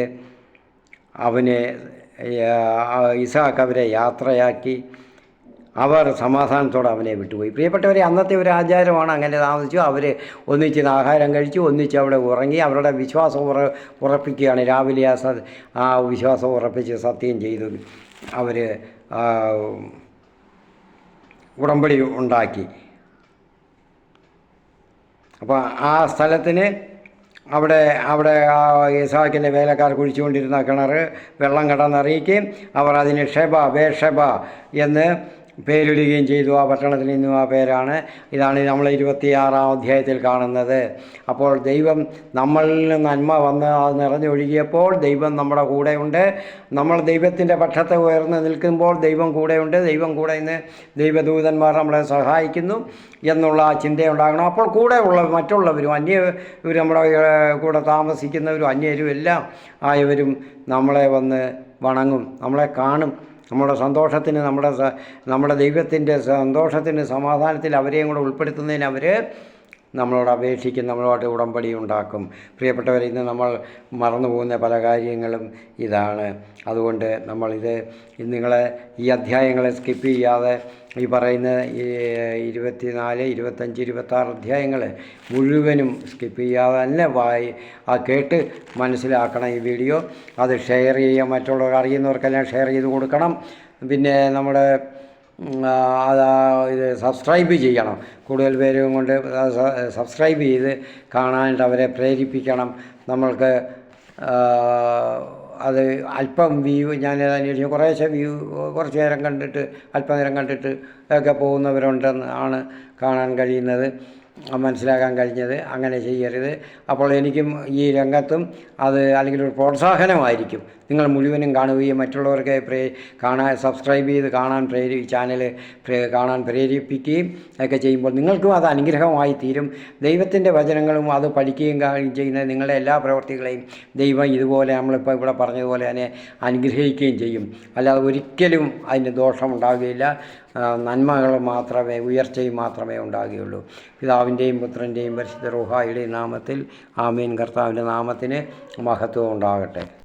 ഇസാക്ക് അവരെ യാത്രയാക്കി. അവർ സമാധാനത്തോടെ അവനെ വിട്ടുപോയി. പ്രിയപ്പെട്ടവരെ, അന്നത്തെ ഒരു ആചാരമാണ്. അങ്ങനെ താമസിച്ചു. അവർ ഒന്നിച്ച് ആഹാരം കഴിച്ചു, ഒന്നിച്ച് അവിടെ ഉറങ്ങി. അവരുടെ വിശ്വാസം ഉറപ്പിക്കുകയാണ്. രാവിലെ ആ വിശ്വാസം ഉറപ്പിച്ച് സത്യം ചെയ്തു അവർ ഉടമ്പടി ഉണ്ടാക്കി. അപ്പോൾ ആ സ്ഥലത്തിന് അവിടെ ഇസാക്കിൻ്റെ വേലക്കാർ കുഴിച്ചുകൊണ്ടിരുന്ന കിണർ വെള്ളം കടന്നറിയിക്കുകയും അവർ അതിന് ബേർഷെബ എന്ന് പേരിടുകയും ചെയ്തു. ആ പട്ടണത്തിൽ നിന്നും ആ പേരാണ്. ഇതാണ് നമ്മൾ 26-ാം അധ്യായത്തിൽ കാണുന്നത്. അപ്പോൾ ദൈവം നമ്മളിൽ നന്മ വന്ന് അത് നിറഞ്ഞൊഴുകിയപ്പോൾ ദൈവം നമ്മുടെ കൂടെയുണ്ട്. നമ്മൾ ദൈവത്തിൻ്റെ പക്ഷത്തെ ഉയർന്ന് നിൽക്കുമ്പോൾ ദൈവം കൂടെയുണ്ട്. ദൈവം കൂടെ നിന്ന് ദൈവദൂതന്മാർ നമ്മളെ സഹായിക്കുന്നു എന്നുള്ള ആ ചിന്തയുണ്ടാകണം. അപ്പോൾ കൂടെയുള്ള മറ്റുള്ളവരും ഇവർ നമ്മുടെ കൂടെ താമസിക്കുന്നവരും അന്യരും എല്ലാം ആയവരും നമ്മളെ വന്ന് വണങ്ങും, നമ്മളെ കാണും. നമ്മുടെ സന്തോഷത്തിന്, നമ്മുടെ ദൈവത്തിൻ്റെ സന്തോഷത്തിന്, സമാധാനത്തിൽ അവരെയും കൂടെ ഉൾപ്പെടുത്തുന്നതിന് അവർ നമ്മളോട് അപേക്ഷിക്കും, നമ്മളോട് ഉടമ്പടി ഉണ്ടാക്കും. പ്രിയപ്പെട്ടവരെ, ഇന്ന് നമ്മൾ മറന്നു പോകുന്ന പല കാര്യങ്ങളും ഇതാണ്. അതുകൊണ്ട് നിങ്ങളെ ഈ അധ്യായങ്ങളെ സ്കിപ്പ് ചെയ്യാതെ ഈ പറയുന്ന 24, 25, 26 അധ്യായങ്ങൾ മുഴുവനും സ്കിപ്പ് ചെയ്യാതെ തന്നെ കേട്ട് മനസ്സിലാക്കണം ഈ വീഡിയോ. അത് ഷെയർ ചെയ്യുക, മറ്റുള്ളവർ അറിയുന്നവർക്കെല്ലാം ഷെയർ ചെയ്ത് കൊടുക്കണം. പിന്നെ നമ്മുടെ ഇത് സബ്സ്ക്രൈബ് ചെയ്യണം. കൂടുതൽ പേരും കൊണ്ട് സബ്സ്ക്രൈബ് ചെയ്ത് കാണാനായിട്ട് അവരെ പ്രേരിപ്പിക്കണം. നമ്മൾക്ക് അത് അല്പം വ്യൂ ഞാൻ അന്വേഷിച്ചു, കുറച്ച് നേരം കണ്ടിട്ട് അല്പനേരം കണ്ടിട്ട് ഒക്കെ പോകുന്നവരുണ്ടെന്നാണ് കാണാൻ കഴിയുന്നത്, മനസ്സിലാക്കാൻ കഴിഞ്ഞത്. അങ്ങനെ ചെയ്യരുത്. അപ്പോൾ എനിക്കും ഈ രംഗത്തും അത് അല്ലെങ്കിൽ ഒരു പ്രോത്സാഹനമായിരിക്കും. നിങ്ങൾ മുഴുവനും കാണുകയും മറ്റുള്ളവർക്ക് സബ്സ്ക്രൈബ് ചെയ്ത് ചാനൽ കാണാൻ പ്രേരിപ്പിക്കുകയും ഒക്കെ ചെയ്യുമ്പോൾ നിങ്ങൾക്കും അത് അനുഗ്രഹമായി തീരും. ദൈവത്തിൻ്റെ വചനങ്ങളും അത് പഠിക്കുകയും ചെയ്യുന്ന നിങ്ങളുടെ എല്ലാ പ്രവൃത്തികളെയും ദൈവം ഇതുപോലെ നമ്മളിപ്പോൾ ഇവിടെ പറഞ്ഞതുപോലെ തന്നെ അനുഗ്രഹിക്കുകയും ചെയ്യും. അല്ലാതെ ഒരിക്കലും അതിന് ദോഷമുണ്ടാകുകയില്ല. നന്മകൾ മാത്രമേ, ഉയർച്ചയും മാത്രമേ ഉണ്ടാകുകയുള്ളൂ. പിതാവിൻ്റെയും പുത്രൻ്റെയും പരിശുദ്ധ റൂഹായുടെയും നാമത്തിൽ ആമേൻ. കർത്താവിൻ്റെ നാമത്തിന് മഹത്വം ഉണ്ടാകട്ടെ.